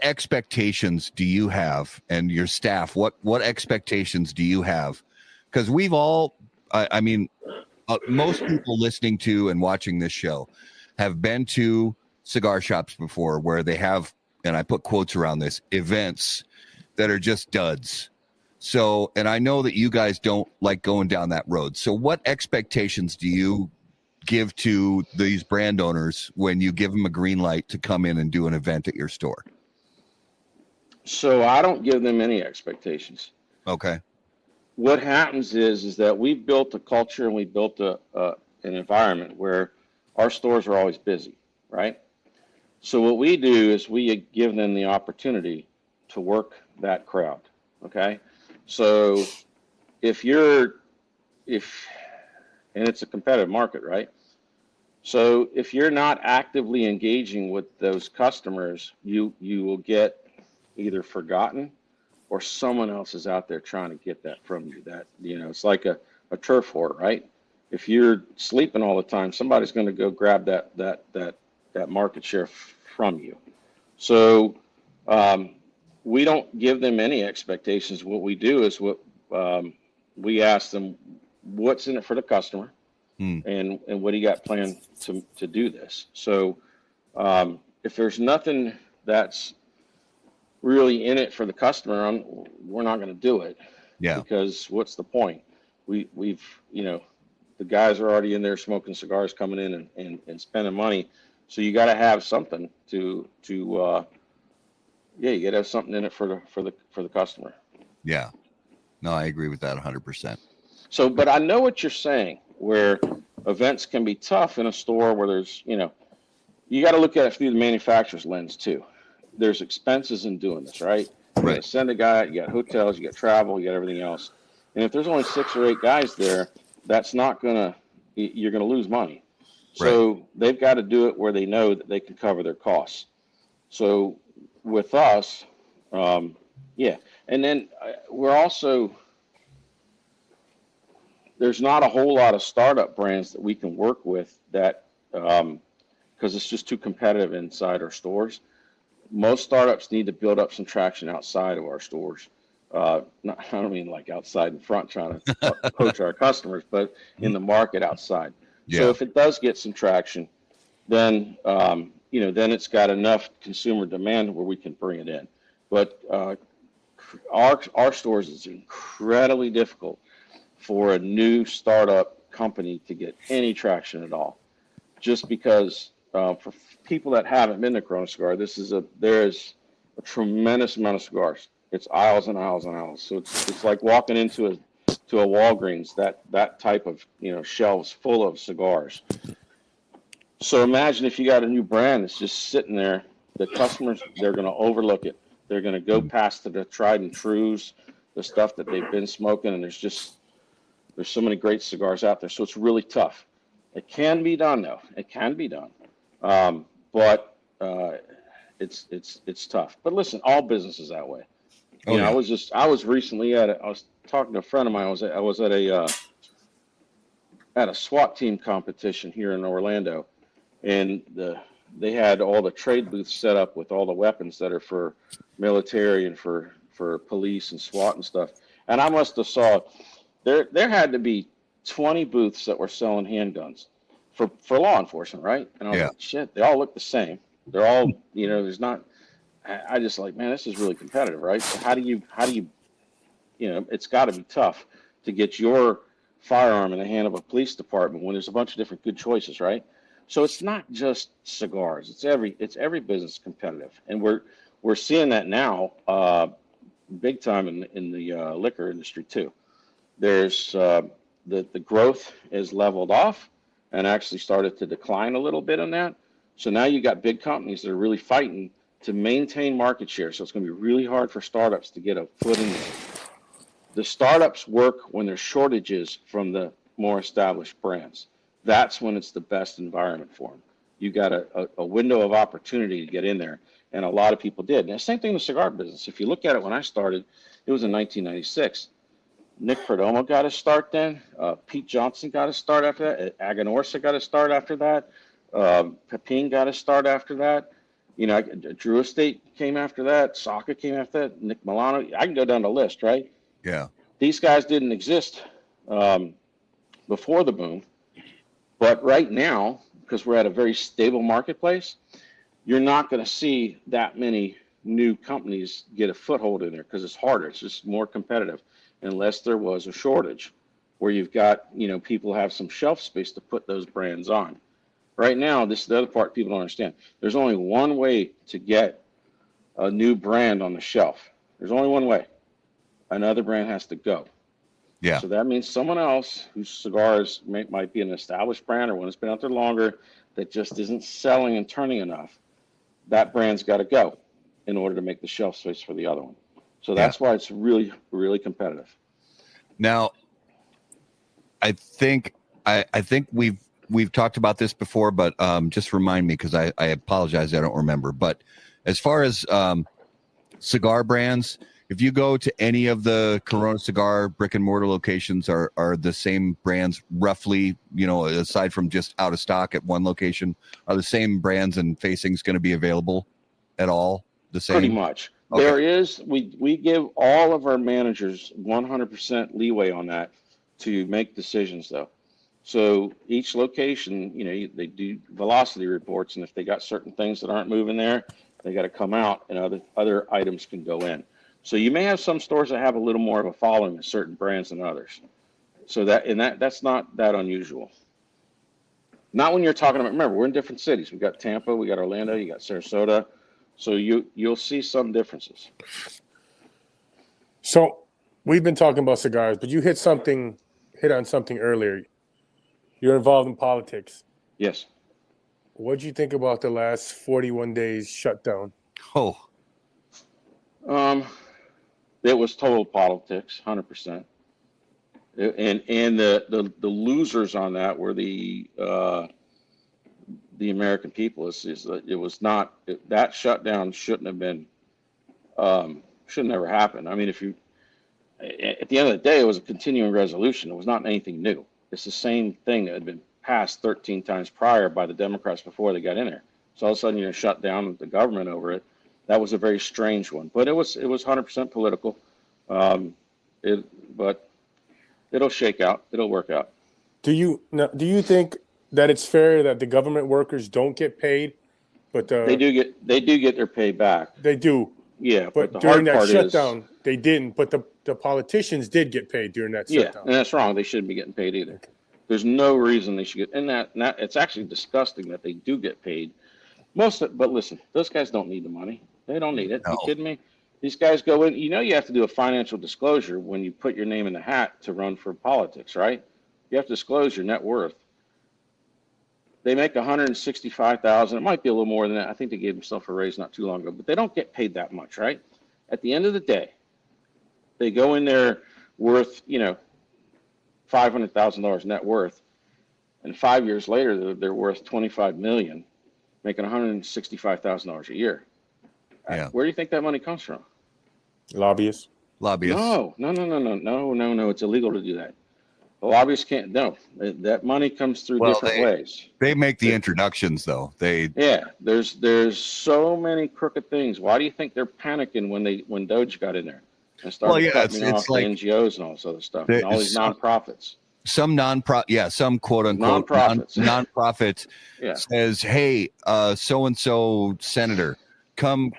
expectations do you have, and your staff, what expectations do you have? Because we've all, most people listening to and watching this show have been to cigar shops before where they have, and I put quotes around this, events that are just duds. So, and I know that you guys don't like going down that road. So what expectations do you give to these brand owners when you give them a green light to come in and do an event at your store? So I don't give them any expectations. Okay. What happens is that we built a culture and we built an environment where our stores are always busy, right? So what we do is we give them the opportunity to work that crowd, okay? So and it's a competitive market, right? So if you're not actively engaging with those customers, you will get either forgotten or someone else is out there trying to get that from you. That, it's like a turf war, right? If you're sleeping all the time, somebody's going to go grab that market share from you. So we don't give them any expectations. What we do is we ask them, what's in it for the customer, and what do you got planned to do this? So if there's nothing that's really in it for the customer, we're not going to do it. Yeah. Because what's the point? We've the guys are already in there smoking cigars, coming in and spending money. So you got to have something you got to have something in it for the customer. Yeah. No, I agree with that 100%. So, but I know what you're saying, where events can be tough in a store where there's, you got to look at it through the manufacturer's lens too. There's expenses in doing this, right? You got to send a guy, you got hotels, you got travel, you got everything else. And if there's only 6 or 8 guys there, that's not you're going to lose money. So they've got to do it where they know that they can cover their costs. So with us, yeah. And then we're also, there's not a whole lot of startup brands that we can work with that, because it's just too competitive inside our stores. Most startups need to build up some traction outside of our stores. I don't mean like outside in front trying to poach our customers, but in the market outside. Yeah. So if it does get some traction, then then it's got enough consumer demand where we can bring it in. But our stores is incredibly difficult for a new startup company to get any traction at all, just because for people that haven't been to Corona Cigar, there is a tremendous amount of cigars. It's aisles and aisles and aisles. So it's like walking into a Walgreens, that type of shelves full of cigars. So imagine if you got a new brand that's just sitting there, the customers, they're going to overlook it. They're going to go past the tried and trues, the stuff that they've been smoking, and there's so many great cigars out there. So it's really tough. It can be done though. It can be done. But it's tough. But listen, all business is that way. I was recently I was talking to a friend of mine. I was at a SWAT team competition here in Orlando, and they had all the trade booths set up with all the weapons that are for military and for police and SWAT and stuff. And I must have saw there had to be 20 booths that were selling handguns for law enforcement, right? And I was like, shit, they all look the same. They're all, there's not. I just like, man, this is really competitive, right? So how do you, it's got to be tough to get your firearm in the hand of a police department when there's a bunch of different good choices, right? So it's not just cigars; it's every business competitive, and we're seeing that now, big time in the liquor industry too. There's the growth is leveled off and actually started to decline a little bit on that. So now you got big companies that are really fighting to maintain market share. So it's going to be really hard for startups to get a foot in there. The startups work when there's shortages from the more established brands. That's when it's the best environment for them. You got a window of opportunity to get in there, and a lot of people did. And the same thing in the cigar business. If you look at it, when I started, it was in 1996. Nick Perdomo got his start then. Pete Johnson got his start after that. Aganorsa got his start after that. Pepin got his start after that. Drew Estate came after that. Saka came after that. Nick Milano. I can go down the list, right? Yeah. These guys didn't exist before the boom. But right now, because we're at a very stable marketplace, you're not going to see that many new companies get a foothold in there because it's harder. It's just more competitive unless there was a shortage where you've got, people have some shelf space to put those brands on. Right now, this is the other part people don't understand. There's only one way to get a new brand on the shelf. There's only one way. Another brand has to go. Yeah. So that means someone else whose cigars might be an established brand or one that's been out there longer that just isn't selling and turning enough. That brand's got to go in order to make the shelf space for the other one. So that's why it's really, really competitive. Now, I think we've talked about this before, but just remind me because I apologize, I don't remember. But as far as cigar brands, if you go to any of the Corona Cigar brick and mortar locations, are the same brands roughly, aside from just out of stock at one location, are the same brands and facings going to be available at all? The same? Pretty much. Okay. There is, we give all of our managers 100% leeway on that to make decisions though. So each location, they do velocity reports, and if they got certain things that aren't moving there, they got to come out, and other items can go in. So you may have some stores that have a little more of a following of certain brands than others. So that's not that unusual. Not when you're talking about, remember, we're in different cities. We got Tampa, we got Orlando, you got Sarasota. So you'll see some differences. So we've been talking about cigars, but you hit on something earlier. You're involved in politics. Yes. What'd you think about the last 41 days shutdown? Oh. It was total politics, 100%. And the losers on that were the American people. It was not, that shutdown shouldn't have been, should never happen. I mean, at the end of the day, it was a continuing resolution. It was not anything new. It's the same thing that had been passed 13 times prior by the Democrats before they got in there. So all of a sudden, shut down the government over it. That was a very strange one, but it was 100% political. But it'll shake out. It'll work out. Do you think that it's fair that the government workers don't get paid, but they do get their pay back? They do. Yeah, but during that shutdown, they didn't. But the politicians did get paid during that shutdown. Yeah, and that's wrong. They shouldn't be getting paid either. Okay. There's no reason they should get. And that it's actually disgusting that they do get paid. But listen, those guys don't need the money. They don't need it. No. You kidding me? These guys go in. You have to do a financial disclosure when you put your name in the hat to run for politics, right? You have to disclose your net worth. They make $165,000. It might be a little more than that. I think they gave themselves a raise not too long ago, but they don't get paid that much, right? At the end of the day, they go in there worth, $500,000 net worth, and 5 years later they're worth $25 million, making $165,000 a year. Yeah. Where do you think that money comes from? Lobbyists. No. It's illegal to do that. The lobbyists can't. No, that money comes through different ways. They make the introductions, though. There's so many crooked things. Why do you think they're panicking when Doge got in there and started cutting off like, the NGOs and all this other stuff and all these nonprofits? Some some quote unquote nonprofit says, "Hey, so and so senator, come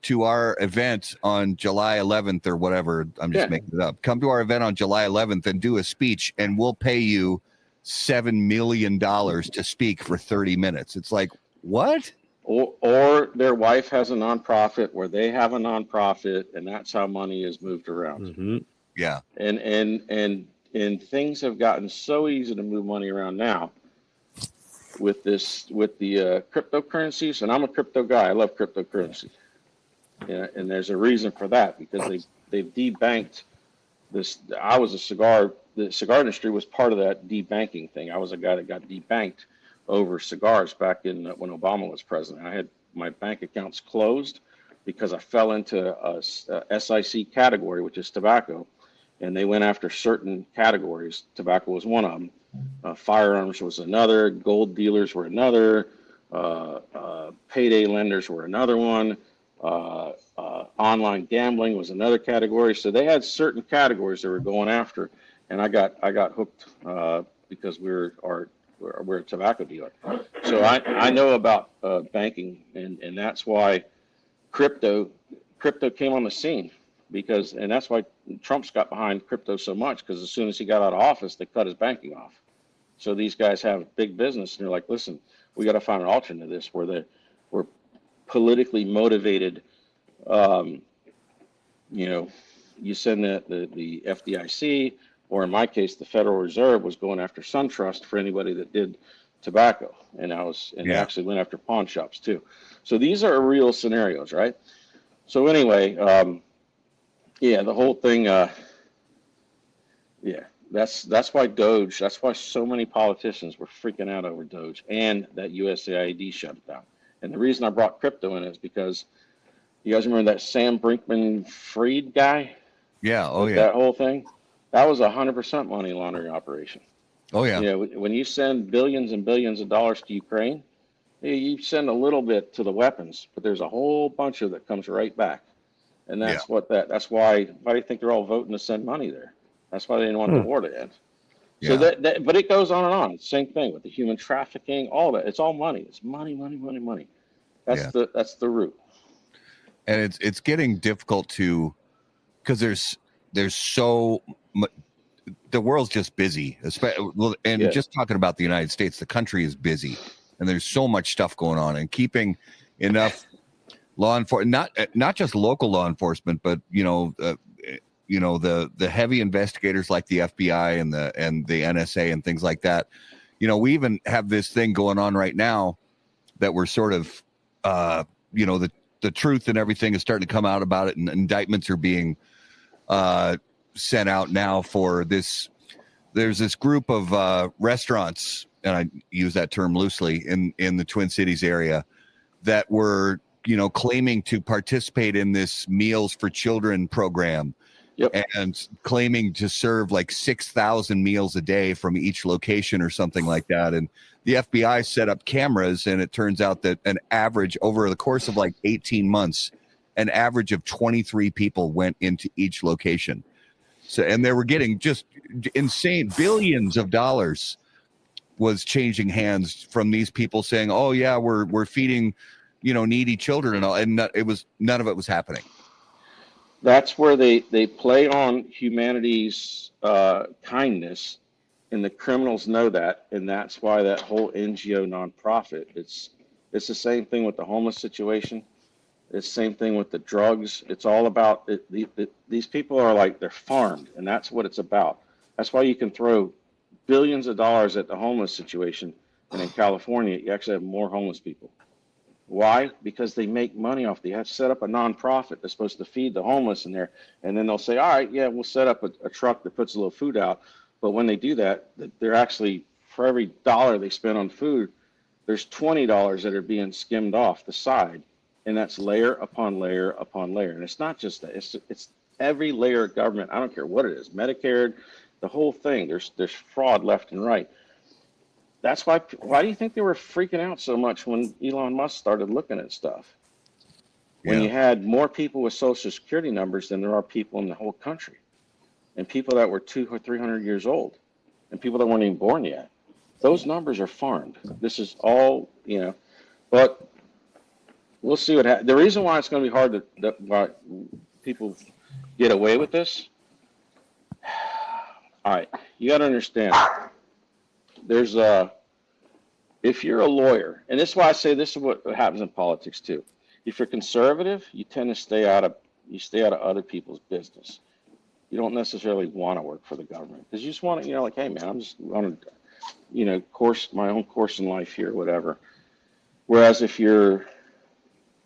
to our event on July 11th or whatever." I'm just making it up. Come to our event on July 11th and do a speech, and we'll pay you $7 million to speak for 30 minutes. It's like, what? Or their wife has a nonprofit where they have a nonprofit, and that's how money is moved around. Mm-hmm. Yeah. And things have gotten so easy to move money around now with the cryptocurrencies. And I'm a crypto guy. I love cryptocurrency. And there's a reason for that, because they've debanked this. The cigar industry was part of that debanking thing. I was a guy that got debanked over cigars back when Obama was president. I had my bank accounts closed because I fell into a SIC category, which is tobacco. And they went after certain categories. Tobacco was one of them. Firearms was another. Gold dealers were another. Payday lenders were another one. Online gambling was another category. So they had certain categories they were going after, and I got hooked because we're a tobacco dealer. So I know about banking, and that's why crypto came on the scene. And that's why Trump's got behind crypto so much, because as soon as he got out of office, they cut his banking off. So these guys have big business, and they're like, listen, we got to find an alternate to this where we're politically motivated. You send the FDIC, or in my case, the Federal Reserve was going after SunTrust for anybody that did tobacco, and they actually went after pawn shops too. So these are real scenarios, right? So anyway. The whole thing, that's why Doge, that's why so many politicians were freaking out over Doge and that USAID shut it down. And the reason I brought crypto in is because You guys remember that Sam Brinkman-Fried guy? Yeah. Oh, yeah. That whole thing? That was 100% money laundering operation. Oh, yeah. You know, when you send billions and billions of dollars to Ukraine, you send a little bit to the weapons, but there's a whole bunch of that comes right back. And that's that's why do you think they're all voting to send money there? That's why they didn't want the war to end. So Yeah. but it goes on and on. It's the same thing with the human trafficking, all that. It's all money. It's money, money, money, money. That's the root. And it's getting difficult to, because there's so much, the world's just busy, and just talking about the United States, the country is busy, and there's so much stuff going on, and keeping enough law enforcement, not just local law enforcement, but the heavy investigators like the FBI and the NSA and things like that. We even have this thing going on right now that we're sort of, the truth and everything is starting to come out about it, and indictments are being sent out now for this. There's this group of restaurants, and I use that term loosely, in the Twin Cities area that were, claiming to participate in this Meals for Children program. Yep. And claiming to serve like 6,000 meals a day from each location or something like that. And the FBI set up cameras, and it turns out that an average over the course of like 18 months, an average of 23 people went into each location. So, and they were getting just insane billions of dollars was changing hands from these people saying, "Oh yeah, we're feeding, needy children," and all, and none of it was happening. That's where they play on humanity's kindness, and the criminals know that, and that's why that whole NGO nonprofit. It's the same thing with the homeless situation. It's the same thing with the drugs. It's all about these people are like, they're farmed, and that's what it's about. That's why you can throw billions of dollars at the homeless situation, and in California, you actually have more homeless people. Why? Because they make money off. They have to set up a nonprofit that's supposed to feed the homeless in there, and then they'll say, "All right, yeah, we'll set up a truck that puts a little food out." But when they do that, they're actually, for every dollar they spend on food, there's $20 that are being skimmed off the side, and that's layer upon layer upon layer. And it's not just that; it's every layer of government. I don't care what it is, Medicare, the whole thing. There's fraud left and right. That's why do you think they were freaking out so much when Elon Musk started looking at stuff? When you had more people with social security numbers than there are people in the whole country, and people that were 200 or 300 years old, and people that weren't even born yet. Those numbers are farmed. This is all, but we'll see what happens. The reason why it's going to be hard why people get away with this. All right, you got to understand. There's if you're a lawyer, and this is why I say this is what happens in politics too. If you're conservative, you tend to stay out of other people's business. You don't necessarily want to work for the government because you just want to, like, hey man, I'm just on a, course, my own course in life here, whatever. Whereas if you're,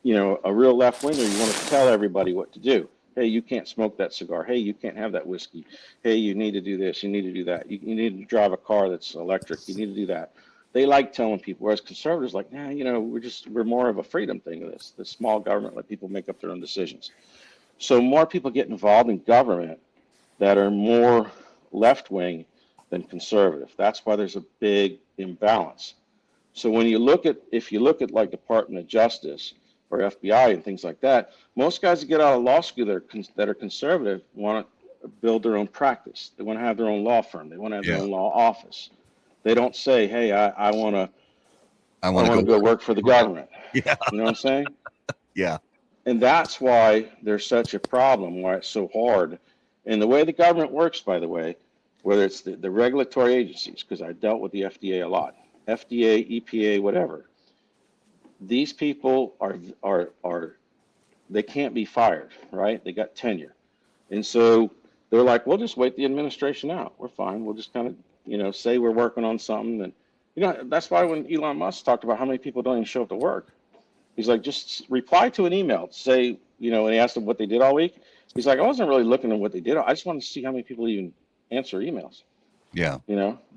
a real left winger, you want to tell everybody what to do. Hey, you can't smoke that cigar. Hey, you can't have that whiskey. Hey, you need to do this. You need to do that. You need to drive a car that's electric. You need to do that. They like telling people, whereas conservatives like, nah, we're more of a freedom thing of this. The small government, let people make up their own decisions. So more people get involved in government that are more left-wing than conservative. That's why there's a big imbalance. So when if you look at like Department of Justice or FBI and things like that, most guys that get out of law school that are conservative want to build their own practice. They want to have their own law firm. They want to have their own law office. They don't say, "Hey, I want to go work for the government." Yeah. You know what I'm saying? Yeah. And that's why there's such a problem, why it's so hard. And the way the government works, by the way, whether it's the regulatory agencies, because I dealt with the FDA a lot, FDA, EPA, whatever, these people are they can't be fired, right? They got tenure. And so they're like, we'll just wait the administration out. We're fine. We'll just kind of, say we're working on something. And, that's why when Elon Musk talked about how many people don't even show up to work, he's like, just reply to an email, say, and he asked them what they did all week. He's like, I wasn't really looking at what they did. I just wanted to see how many people even answer emails. Yeah.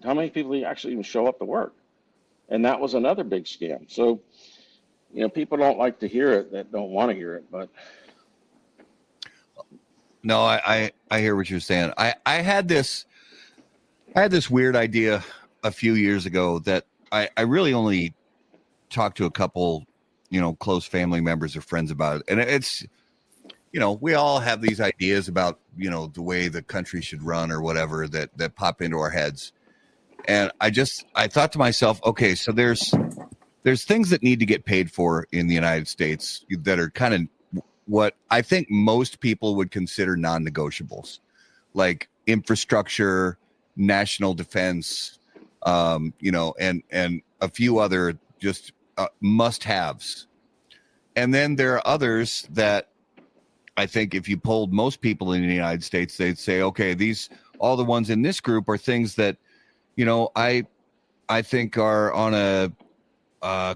How many people actually even show up to work. And that was another big scam. So, people don't like to hear it that don't want to hear it, but. No, I hear what you're saying. I had this weird idea a few years ago that I really only talked to a couple, close family members or friends about it. And it's, we all have these ideas about, the way the country should run or whatever that pop into our heads. And I thought to myself, okay, so there's things that need to get paid for in the United States that are kind of what I think most people would consider non-negotiables, like infrastructure, national defense, and a few other just must-haves. And then there are others that I think if you polled most people in the United States, they'd say, okay, all the ones in this group are things that, I think are on a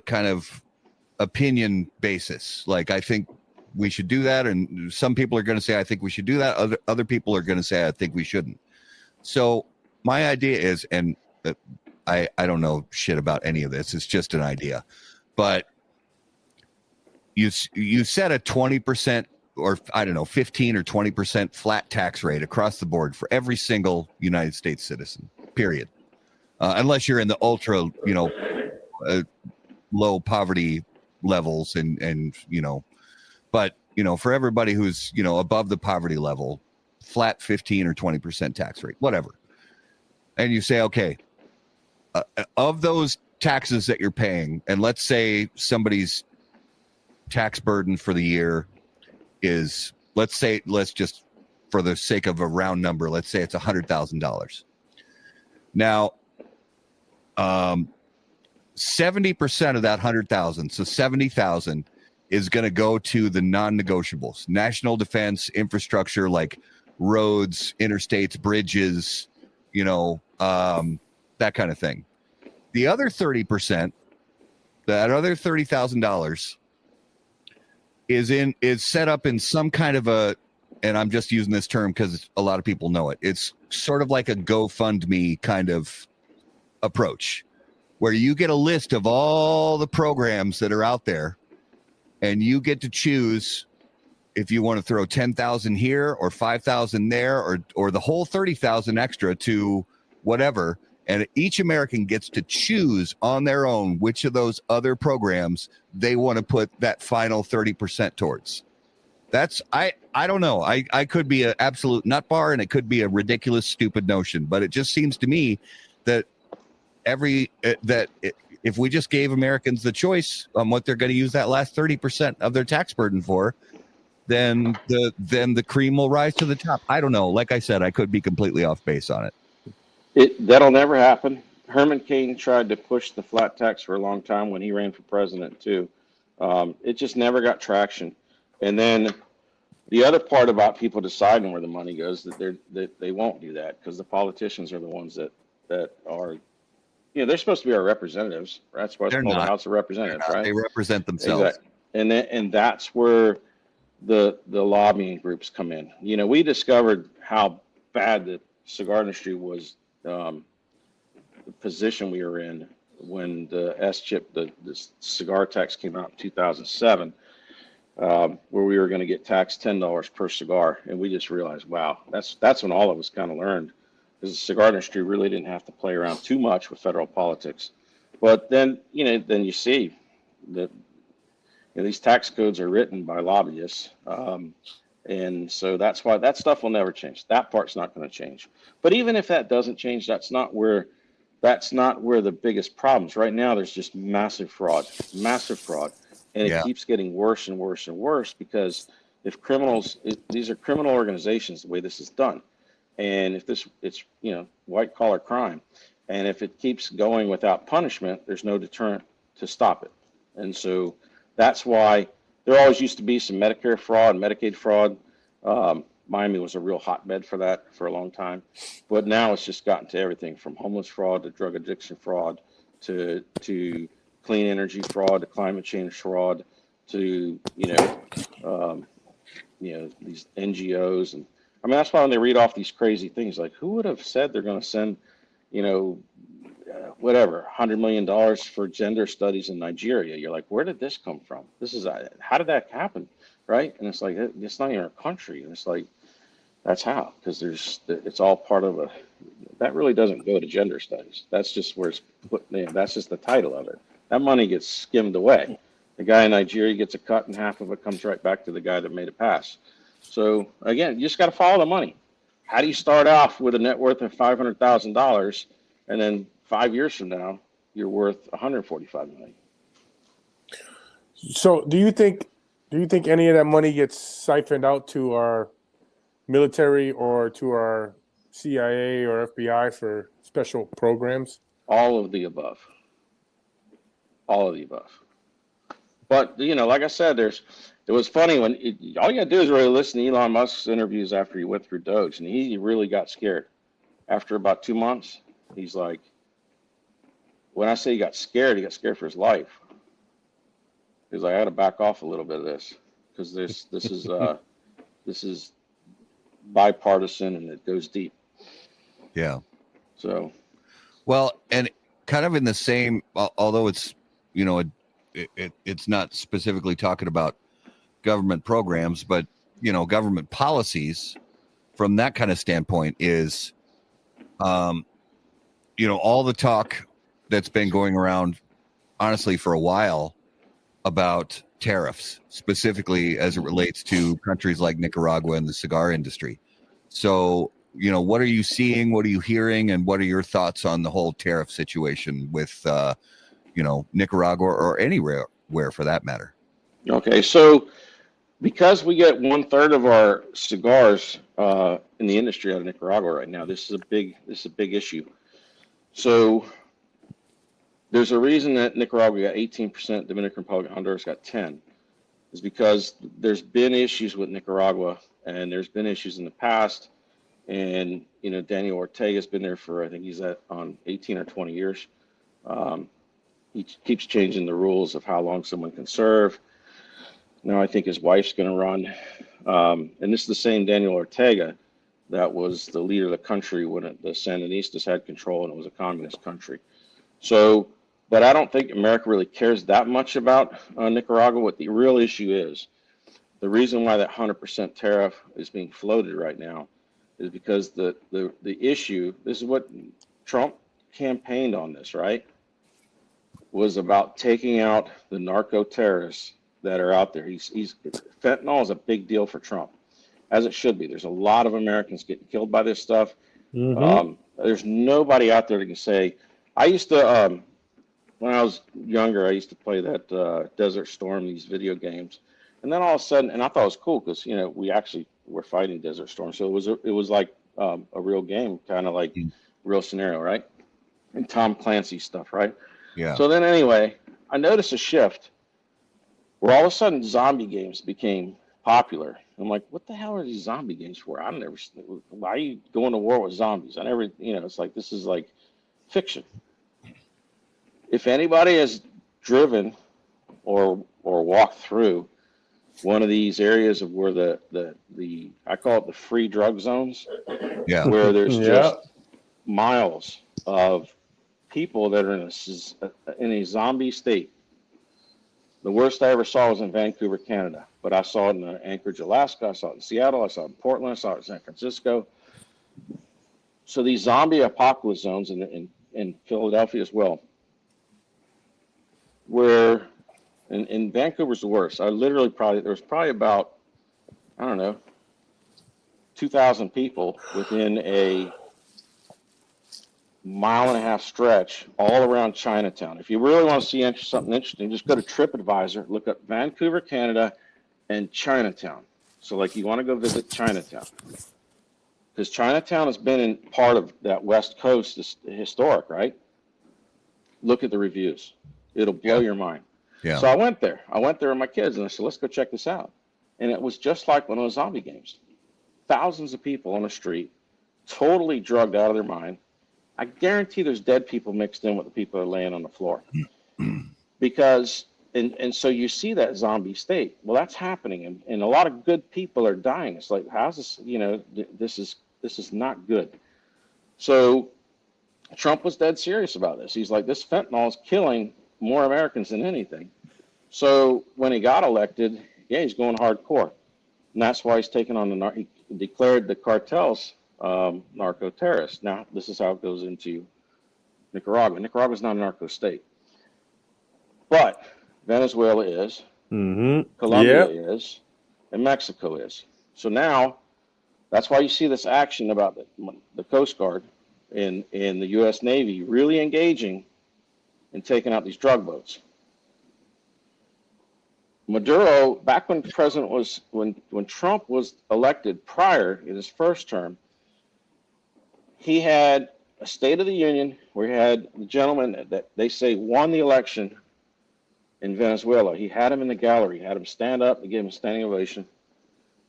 kind of opinion basis. Like, I think we should do that. And some people are going to say, I think we should do that. Other people are going to say, I think we shouldn't. So my idea is, and I don't know shit about any of this. It's just an idea, but you set a 20% or 15 or 20% flat tax rate across the board for every single United States citizen, period. Unless you're in the ultra, low poverty levels and but, for everybody who's, above the poverty level, flat 15 or 20% tax rate, whatever. And you say, okay, of those taxes that you're paying, and let's say somebody's tax burden for the year is, let's just, for the sake of a round number, let's say it's $100,000. Now, 70% of that 100,000, so 70,000 is going to go to the non-negotiables, national defense, infrastructure, like roads, interstates, bridges, that kind of thing. The other 30%, that other $30,000 is set up in some kind of and I'm just using this term because a lot of people know it. It's sort of like a GoFundMe kind of approach, where you get a list of all the programs that are out there, and you get to choose if you want to throw 10,000 here or 5,000 there, or the whole 30,000 extra to whatever. And each American gets to choose on their own which of those other programs they want to put that final 30% towards. That's, I don't know. I could be an absolute nut bar, and it could be a ridiculous, stupid notion, but it just seems to me that if we just gave Americans the choice on what they're going to use that last 30% of their tax burden for, then the cream will rise to the top. I don't know. Like I said, I could be completely off base on it. That'll never happen. Herman Cain tried to push the flat tax for a long time when he ran for president too. It just never got traction. And then the other part about people deciding where the money goes, that they won't do that because the politicians are the ones that are, they're supposed to be our representatives. That's why it's called the House of Representatives, right? They represent themselves. Exactly. And that's where the lobbying groups come in. We discovered how bad the cigar industry was, the position we were in when the S-chip, the cigar tax came out in 2007, where we were going to get taxed $10 per cigar. And we just realized, wow, that's when all of us kind of learned, because the cigar industry really didn't have to play around too much with federal politics. But then, then you see that these tax codes are written by lobbyists. And so that's why that stuff will never change. That part's not going to change. But even if that doesn't change, that's not where the biggest problems. Right now, there's just massive fraud. And it keeps getting worse and worse and worse, because if these are criminal organizations, the way this is done. And if it's white collar crime, and if it keeps going without punishment, there's no deterrent to stop it. And so that's why there always used to be some Medicare fraud, Medicaid fraud. Miami was a real hotbed for that for a long time, but now it's just gotten to everything from homeless fraud to drug addiction fraud to clean energy fraud to climate change fraud to these NGOs. And I mean, that's why when they read off these crazy things, like, who would have said they're going to send whatever, $100 million for gender studies in Nigeria. You're like, where did this come from? How did that happen? Right? And it's like, it's not even a country. And it's like, that's how, because it's all part of that really doesn't go to gender studies. That's just where it's put, that's just the title of it. That money gets skimmed away. The guy in Nigeria gets a cut and half of it comes right back to the guy that made it pass. So again, you just got to follow the money. How do you start off with a net worth of $500,000 and then 5 years from now, you're worth $145 million? So do you think any of that money gets siphoned out to our military or to our CIA or FBI for special programs? All of the above. All of the above. But, like I said, it was funny when all you got to do is really listen to Elon Musk's interviews after he went through Doge, and he really got scared. After about 2 months, he's like, when I say he got scared for his life. He's like, I got to back off a little bit of this because this is bipartisan and it goes deep. Yeah. So. Well, and kind of in the same, although it's, it's not specifically talking about government programs, but, government policies from that kind of standpoint is, all the talk that's been going around, honestly, for a while about tariffs, specifically as it relates to countries like Nicaragua and the cigar industry. So, what are you seeing? What are you hearing? And what are your thoughts on the whole tariff situation with, Nicaragua or anywhere for that matter? Okay. So because we get 1/3 of our cigars in the industry out of Nicaragua right now, this is a big issue. So there's a reason that Nicaragua got 18%, Dominican Republic and Honduras got 10%. Is because there's been issues with Nicaragua and there's been issues in the past. And, Daniel Ortega's been there for, I think he's on 18 or 20 years. He keeps changing the rules of how long someone can serve. Now I think his wife's going to run. And this is the same Daniel Ortega that was the leader of the country when the Sandinistas had control and it was a communist country. So, but I don't think America really cares that much about Nicaragua. What the real issue is, the reason why that 100% tariff is being floated right now is because the issue, this is what Trump campaigned on this, right? Was about taking out the narco terrorists that are out there. Fentanyl is a big deal for Trump, as it should be. There's a lot of Americans getting killed by this stuff. Mm-hmm. There's nobody out there that can say, I used to, when I was younger, I used to play that Desert Storm, these video games. And then all of a sudden, and I thought it was cool because, we actually were fighting Desert Storm. So it was like a real game, kind of like real scenario, right? And Tom Clancy stuff, right? Yeah. So then anyway, I noticed a shift where all of a sudden zombie games became popular. I'm like, what the hell are these zombie games for? Why are you going to war with zombies? It's like, this is like fiction. If anybody has driven or walked through one of these areas of where the I call it the free drug zones, yeah, where there's just miles of people that are in a zombie state. The worst I ever saw was in Vancouver, Canada, but I saw it in Anchorage, Alaska. I saw it in Seattle. I saw it in Portland. I saw it in San Francisco. So these zombie apocalypse zones in Philadelphia as well, where in Vancouver's the worst. There was probably about, 2,000 people within a 1.5 mile stretch all around Chinatown. If you really want to see something interesting, just go to TripAdvisor, look up Vancouver, Canada, and Chinatown. So like you want to go visit Chinatown. Because Chinatown has been in part of that West Coast, historic, right? Look at the reviews. It'll blow your mind. Yeah. So I went there with my kids and I said, let's go check this out. And it was just like one of those zombie games. Thousands of people on the street, totally drugged out of their mind. I guarantee there's dead people mixed in with the people that are laying on the floor. Because, and so you see that zombie state. Well, that's happening. And a lot of good people are dying. It's like, how's this, this is not good. So Trump was dead serious about this. He's like, this fentanyl is killing more Americans than anything. So when he got elected, yeah, he's going hardcore. And that's why he's taking on he declared the cartels narco terrorists. Now, this is how it goes into Nicaragua. Nicaragua's not a narco state. But Venezuela is, Colombia is, and Mexico is. So now, that's why you see this action about the Coast Guard in the U.S. Navy really engaging in taking out these drug boats. Maduro, back when Trump was elected prior in his first term, he had a State of the Union where he had the gentleman that they say won the election in Venezuela. He had him in the gallery, had him stand up and give him a standing ovation.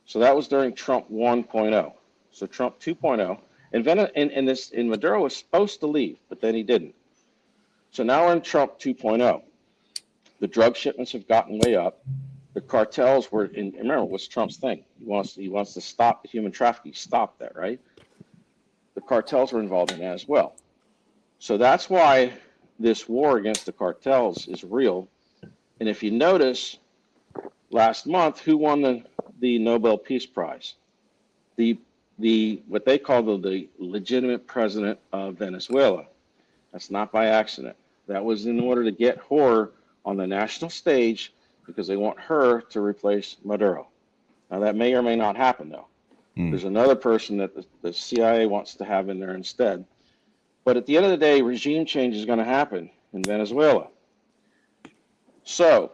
So that was during Trump 1.0. So Trump 2.0. And Maduro was supposed to leave, but then he didn't. So now we're in Trump 2.0. The drug shipments have gotten way up. The cartels were in. Remember, what's Trump's thing? He wants to stop the human trafficking. Stop that, right? The cartels were involved in that as well. So that's why this war against the cartels is real. And if you notice, last month, who won the Nobel Peace Prize? The what they call the legitimate president of Venezuela. That's not by accident. That was in order to get her on the national stage because they want her to replace Maduro. Now that may or may not happen though. There's another person that the CIA wants to have in there instead. But at the end of the day, regime change is going to happen in Venezuela. So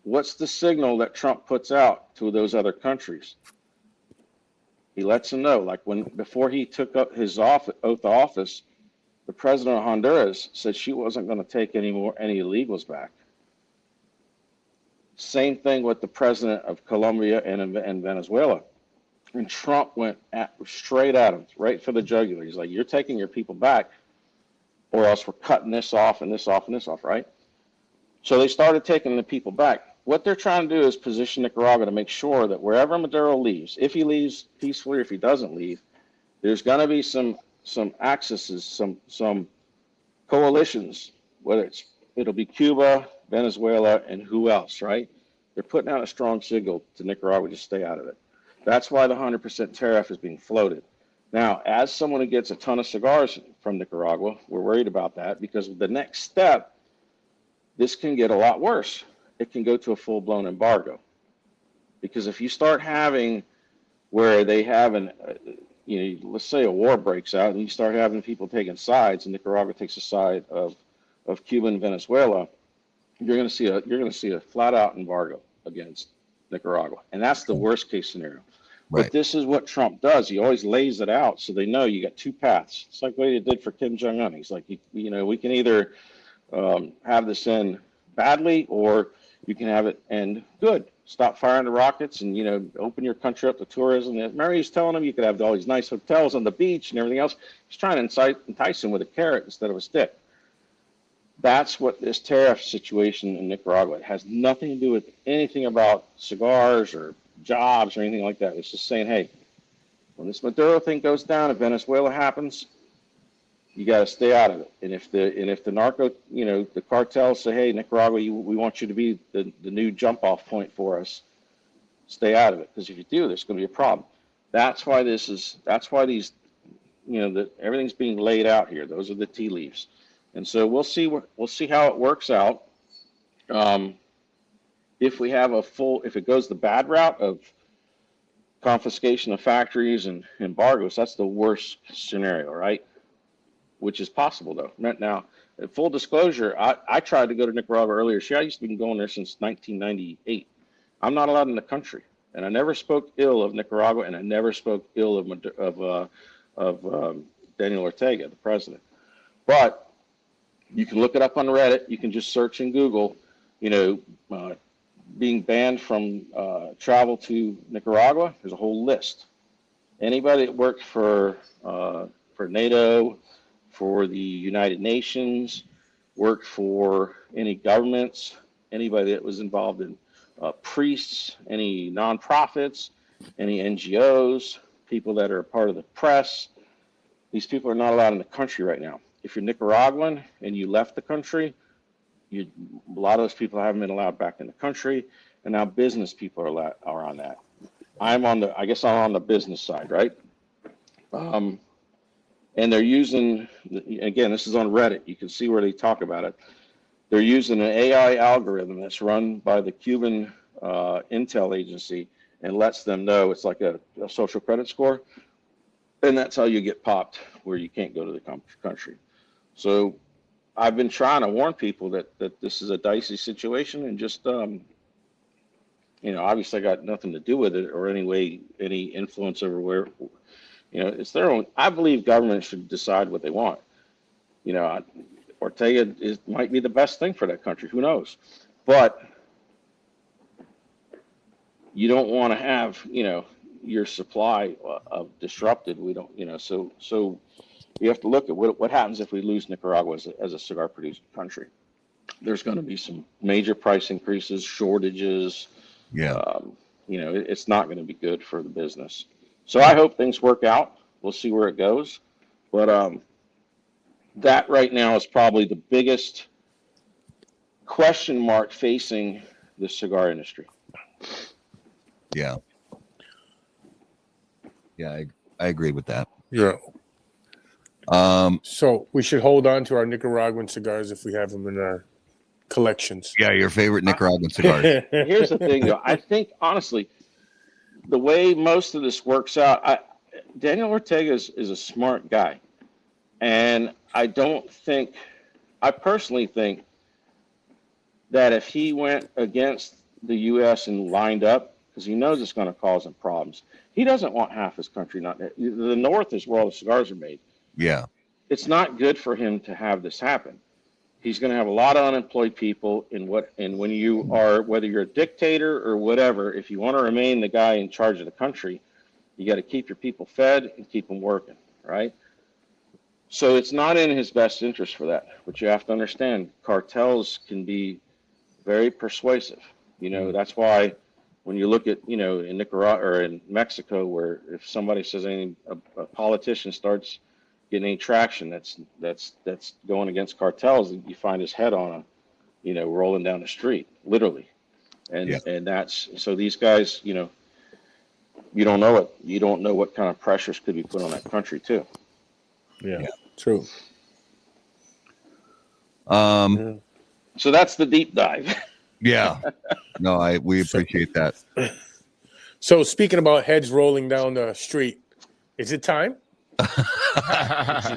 what's the signal that Trump puts out to those other countries? He lets them know, like before he took up his oath of office, the president of Honduras said she wasn't going to take any illegals back. Same thing with the president of Colombia and Venezuela. And Trump went straight at him, right for the jugular. He's like, you're taking your people back, or else we're cutting this off and this off and this off, right? So they started taking the people back. What they're trying to do is position Nicaragua to make sure that wherever Maduro leaves, if he leaves peacefully or if he doesn't leave, there's going to be some accesses, some coalitions, whether it'll be Cuba, Venezuela, and who else, right? They're putting out a strong signal to Nicaragua to stay out of it. That's why the 100% tariff is being floated. Now, as someone who gets a ton of cigars from Nicaragua, we're worried about that because the next step, this can get a lot worse. It can go to a full-blown embargo. Because if you start having where they have let's say a war breaks out and you start having people taking sides and Nicaragua takes a side of Cuba and Venezuela, you're going to see a flat-out embargo against Nicaragua. And that's the worst-case scenario. Right. But this is what Trump does. He always lays it out so they know you got two paths. It's like what he did for Kim Jong-un. He's like, we can either have this end badly or you can have it end good. Stop firing the rockets and, open your country up to tourism. Remember, he's telling them you could have all these nice hotels on the beach and everything else. He's trying to entice them with a carrot instead of a stick. That's what this tariff situation in Nicaragua, it has nothing to do with anything about cigars or jobs or anything like that. It's just saying, hey, when this Maduro thing goes down, if Venezuela happens, you got to stay out of it. And if the narco, the cartels say, hey, Nicaragua, we want you to be the new jump off point for us, stay out of it. Because if you do, there's going to be a problem. That's why these, everything's being laid out here. Those are the tea leaves. And so we'll see how it works out. If we have if it goes the bad route of confiscation of factories and embargoes, that's the worst scenario, right? Which is possible though. Now, full disclosure, I tried to go to Nicaragua earlier. I used to be going there since 1998. I'm not allowed in the country, and I never spoke ill of Nicaragua, and I never spoke ill of Daniel Ortega, the president. But you can look it up on Reddit. You can just search in Google, being banned from travel to Nicaragua. There's a whole list. Anybody that worked for NATO, for the United Nations, worked for any governments, anybody that was involved in priests, any nonprofits, any NGOs, people that are a part of the press. These people are not allowed in the country right now. if you're Nicaraguan and you left the country, a lot of those people haven't been allowed back in the country, and now business people are on that. I guess I'm on the business side, right? And they're using, again, this is on Reddit. You can see where they talk about it. They're using an AI algorithm that's run by the Cuban intel agency and lets them know it's like a social credit score. And that's how you get popped where you can't go to the country. So I've been trying to warn people that this is a dicey situation, and just, obviously I got nothing to do with it or any influence over where, it's their own. I believe government should decide what they want. Ortega might be the best thing for that country. Who knows? But you don't want to have, your supply of disrupted. We don't, so you have to look at what happens if we lose Nicaragua as a cigar producing country. There's going to be some major price increases, shortages. Yeah. It's not going to be good for the business. So I hope things work out. We'll see where it goes. But that right now is probably the biggest question mark facing the cigar industry. Yeah. Yeah, I agree with that. Yeah. So we should hold on to our Nicaraguan cigars if we have them in our collections. Yeah, your favorite Nicaraguan cigars. Here's the thing, though. I think, honestly, the way most of this works out, Daniel Ortega is a smart guy. And I personally think that if he went against the U.S. and lined up, because he knows it's going to cause him problems, he doesn't want half his country not. The North is where all the cigars are made. Yeah. It's not good for him to have this happen. He's going to have a lot of unemployed people. And when you are, whether you're a dictator or whatever, if you want to remain the guy in charge of the country, you got to keep your people fed and keep them working, right? So it's not in his best interest for that. But you have to understand, cartels can be very persuasive. That's why when you look at, in Nicaragua or in Mexico, where if somebody says a politician starts getting any traction that's going against cartels, you find his head on rolling down the street, literally. And that's, so these guys, you don't know what kind of pressures could be put on that country too. Yeah. True. So that's the deep dive. Yeah. No, we appreciate that. So speaking about heads rolling down the street, is it time?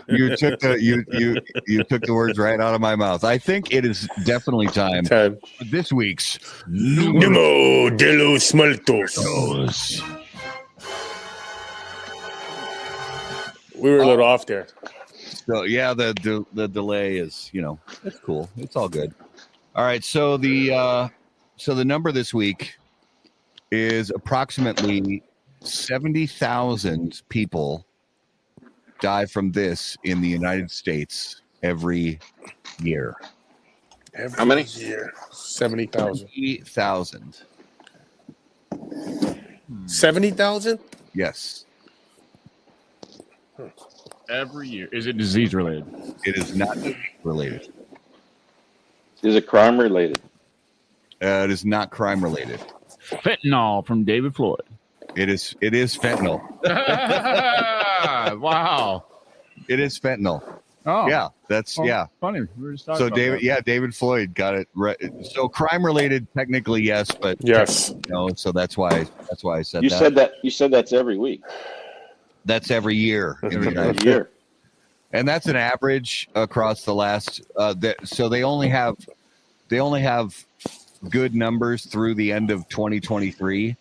You took the words right out of my mouth. I think it is definitely time for this week's Numero de los Muertos. We were a little off there. So yeah, the delay is, it's cool. It's all good. All right, so the number this week is approximately 70,000 people die from this in the United States every year. How many? Year. 70,000. 70,000. 70,000? Yes. Every year. Is it disease related? It is not related. Is it crime related? It is not crime related. Fentanyl from David Floyd. It is fentanyl. Wow. It is fentanyl. Oh. Yeah, that's funny. We were just talking about David, that. David Floyd got it right. So crime related, technically yes, but yes, so that's why I said you that. You said that's every week. That's every year. Every year. And that's an average across the last. So they only have good numbers through the end of 2023,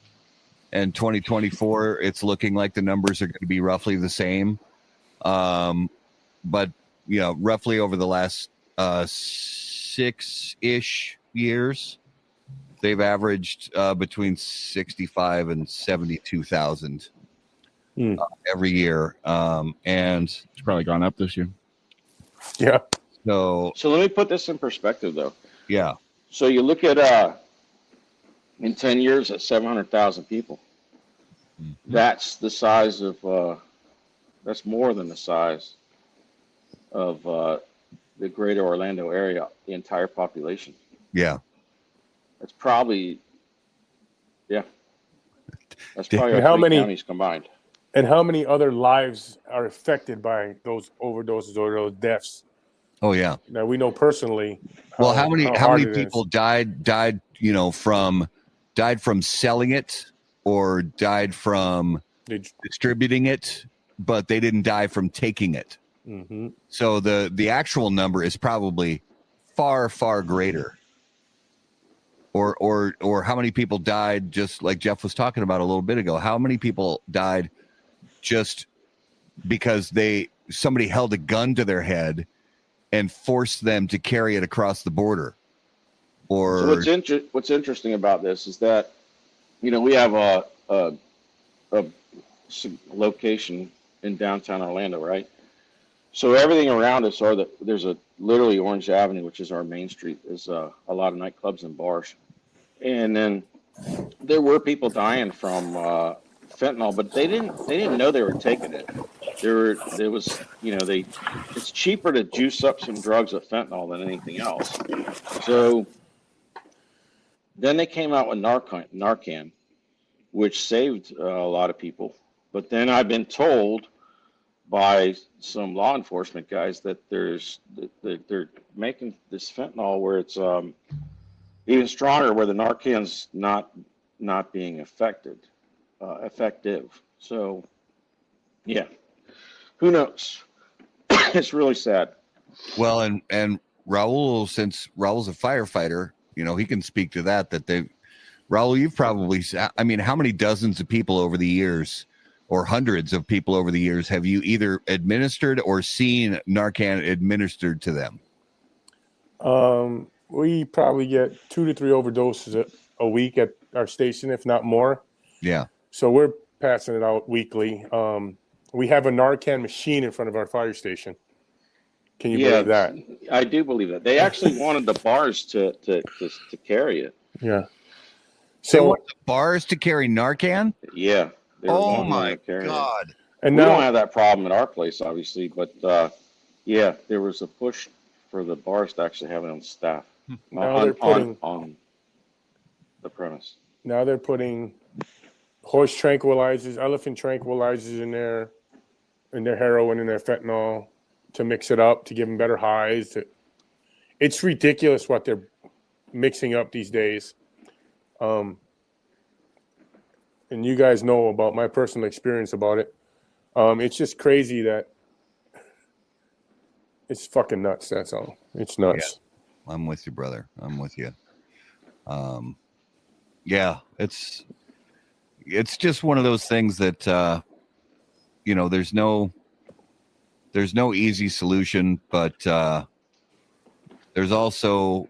and 2024. It's looking like the numbers are going to be roughly the same. But roughly over the last 6-ish years, they've averaged between 65 and 72,000 every year, and It's probably gone up this year. Yeah. So let me put this in perspective, though. Yeah. So you look at in 10 years, that's 700,000 people. Mm-hmm. That's the size of. That's more than the size of the greater Orlando area, the entire population. Yeah. That's probably, yeah, that's probably And our how three many- counties combined. And how many other lives are affected by those overdoses or those deaths? Oh yeah. Now we know personally. Well, how many hard it is. people died, you know, from selling it or died from distributing it, but they didn't die from taking it. Mm-hmm. So the actual number is probably far, far greater. Or how many people died, just like Jeff was talking about a little bit ago, how many people died just because somebody held a gun to their head and forced them to carry it across the border. Or So what's interesting about this is that, you know, we have a location in downtown Orlando, right? So everything around us there's literally Orange Avenue, which is our main street, is a lot of nightclubs and bars. And then there were people dying from fentanyl, but they didn't know they were taking it. There was, you know, it's cheaper to juice up some drugs with fentanyl than anything else. So then they came out with Narcan, which saved a lot of people. But then I've been told by some law enforcement guys that they're making this fentanyl where it's even stronger, where the Narcan's not being effective. So, yeah, who knows? It's really sad. well, and Raul, since Raul's a firefighter, you know, he can speak to that. Raul, you've probably, I mean, how many dozens of people over the years, or hundreds of people over the years, have you either administered or seen Narcan administered to them? We probably get 2 to 3 overdoses a week at our station, if not more. Yeah. So we're passing it out weekly. We have a Narcan machine in front of our fire station. Can you believe that? I do believe that. They actually wanted the bars to carry it. Yeah. So So want the bars to carry Narcan? Yeah. they were Oh wanting my to carry it. God. and We don't now have that problem at our place, obviously, but yeah, there was a push for the bars to actually have it on staff Now they're putting- on the premise. now they're putting horse tranquilizers, elephant tranquilizers in their heroin and their fentanyl to mix it up to give them better highs. It's ridiculous what they're mixing up these days. And you guys know about my personal experience about it. It's just crazy that it's fucking nuts. That's all. It's nuts. I'm with you, brother. I'm with you. Yeah, it's just one of those things that you know, there's no easy solution, but there's also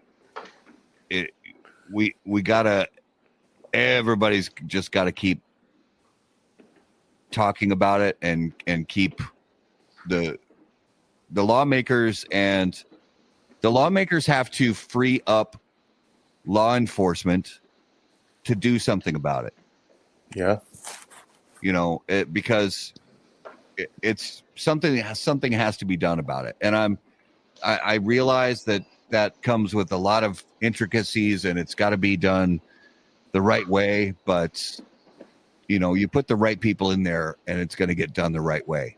everybody's just gotta keep talking about it and keep the lawmakers, and the lawmakers have to free up law enforcement to do something about it. Yeah. You know, because it's something has to be done about it. And I realize that comes with a lot of intricacies, and it's got to be done the right way, but you know, you put the right people in there and it's going to get done the right way.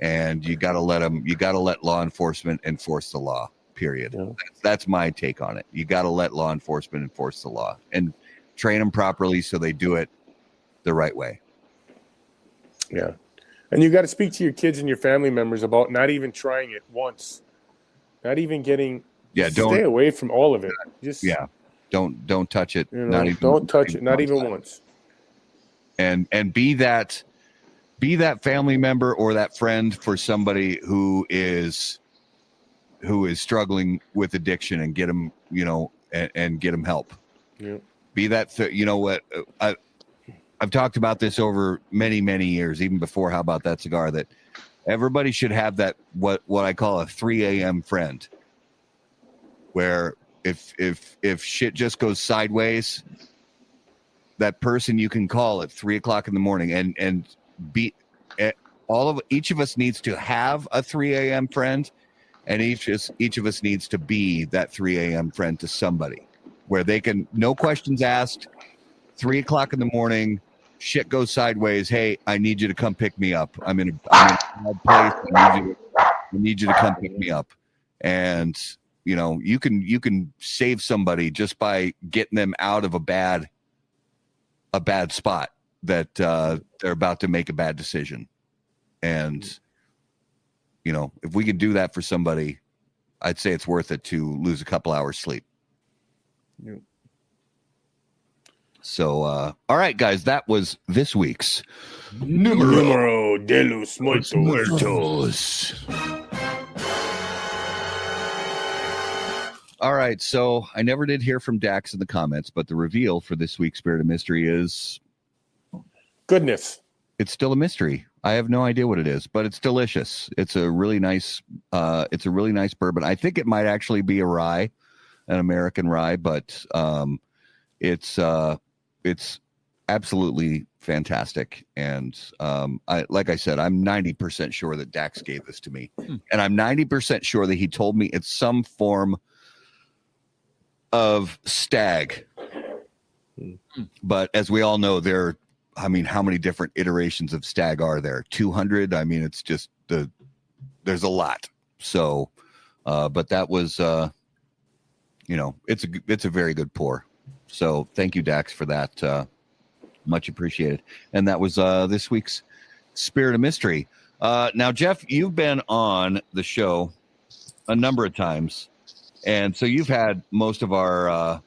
And you got to let law enforcement enforce the law, period. Yeah. That's my take on it. You got to let law enforcement enforce the law and train them properly so they do it the right way. Yeah. And you got to speak to your kids and your family members about not even trying it once, not even getting, stay away from all of it. Just, don't touch it. You know, Not even, don't touch it. Not even once. And be that family member or that friend for somebody who is struggling with addiction, and get them, you know, and get them help. Yeah. Be that, you know what, I've talked about this over many, many years, even before How About That Cigar, that everybody should have that, what I call a 3 a.m. friend, where if shit just goes sideways, that person you can call at 3 o'clock in the morning and be each of us needs to have a 3 a.m. friend, and each of us needs to be that 3 a.m. friend to somebody, where they can, no questions asked, 3 o'clock in the morning, shit goes sideways. Hey, I need you to come pick me up. I'm in a bad place. I need you to come pick me up. And you can save somebody just by getting them out of a bad spot that they're about to make a bad decision. And if we can do that for somebody, I'd say it's worth it to lose a couple hours sleep. Yeah. So all right, guys, that was this week's Numero de los Muertos. All right, so I never did hear from Dax in the comments, but the reveal for this week's Spirit of Mystery is Goodness. It's still a mystery. I have no idea what it is, but it's delicious. It's a really nice bourbon. I think it might actually be a rye, an American rye, but it's absolutely fantastic. And like I said, I'm 90% sure that Dax gave this to me, and I'm 90% sure that he told me it's some form of stag. But as we all know, how many different iterations of stag are there? 200. I mean, it's just there's a lot. So, but that was, it's a very good pour. So thank you, Dax, for that. Much appreciated. And that was this week's Spirit of Mystery. Now, Jeff, you've been on the show a number of times, and so you've had most of our,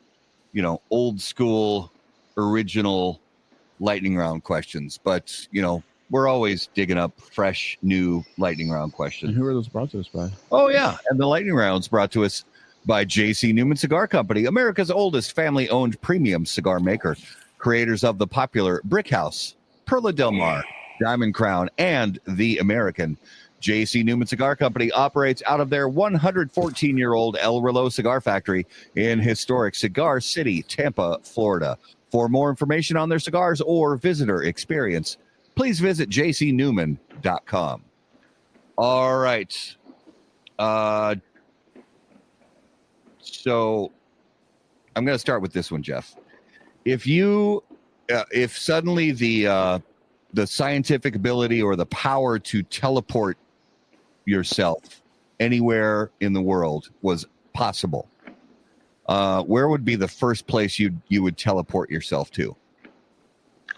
old school, original lightning round questions, but we're always digging up fresh, new lightning round questions. And who are those brought to us by? Oh yeah, and the lightning rounds brought to us by J.C. Newman Cigar Company, America's oldest family-owned premium cigar maker, creators of the popular Brick House, Perla Del Mar, Diamond Crown, and the American. J.C. Newman Cigar Company operates out of their 114-year-old El Reloj Cigar Factory in historic Cigar City, Tampa, Florida. For more information on their cigars or visitor experience, please visit jcnewman.com. All right. So I'm going to start with this one, Jeff. If suddenly the scientific ability or the power to teleport yourself anywhere in the world was possible, where would be the first place you would teleport yourself to?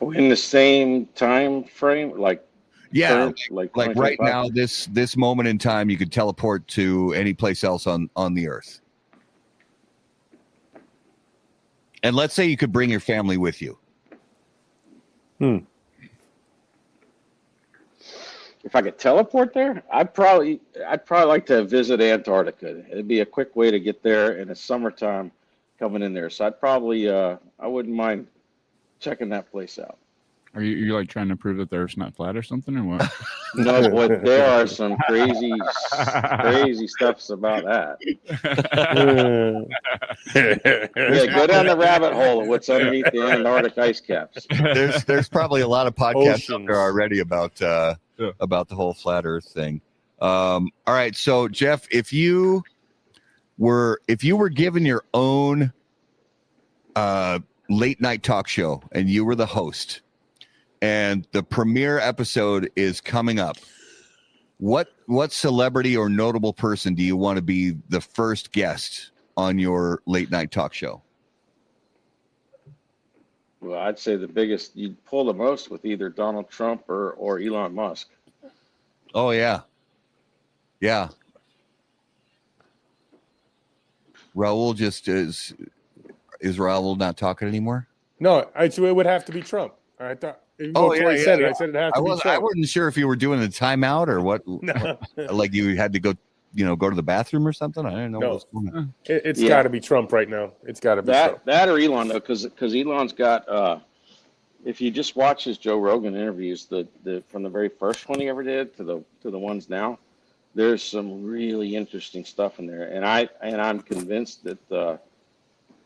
In the same time frame, like right now, this moment in time, you could teleport to any place else on the earth. And let's say you could bring your family with you. If I could teleport there, I'd probably like to visit Antarctica. It'd be a quick way to get there in the summertime coming in there. So I wouldn't mind checking that place out. Are you like trying to prove that the Earth's not flat or something, or what? No, but there are some crazy stuffs about that. Yeah, go down the rabbit hole of what's underneath the Antarctic ice caps. There's probably a lot of podcasts out Oceans. there already about the whole flat Earth thing. All right, so Jeff, if you were given your own late night talk show and you were the host, and the premiere episode is coming up, what celebrity or notable person do you want to be the first guest on your late night talk show? Well, I'd say the biggest, you'd pull the most with either Donald Trump or Elon Musk. Oh yeah. Yeah. Raul just is Raul not talking anymore? No, it would have to be Trump. I thought. I said it would have to be Trump. I wasn't sure if you were doing a timeout or what. No. Like you had to go to the bathroom or something. I didn't know what was going on. It's got to be Trump right now. It's got to be Trump. That or Elon though, because Elon's got. If you just watch his Joe Rogan interviews, the from the very first one he ever did to the ones now, there's some really interesting stuff in there, and I'm convinced that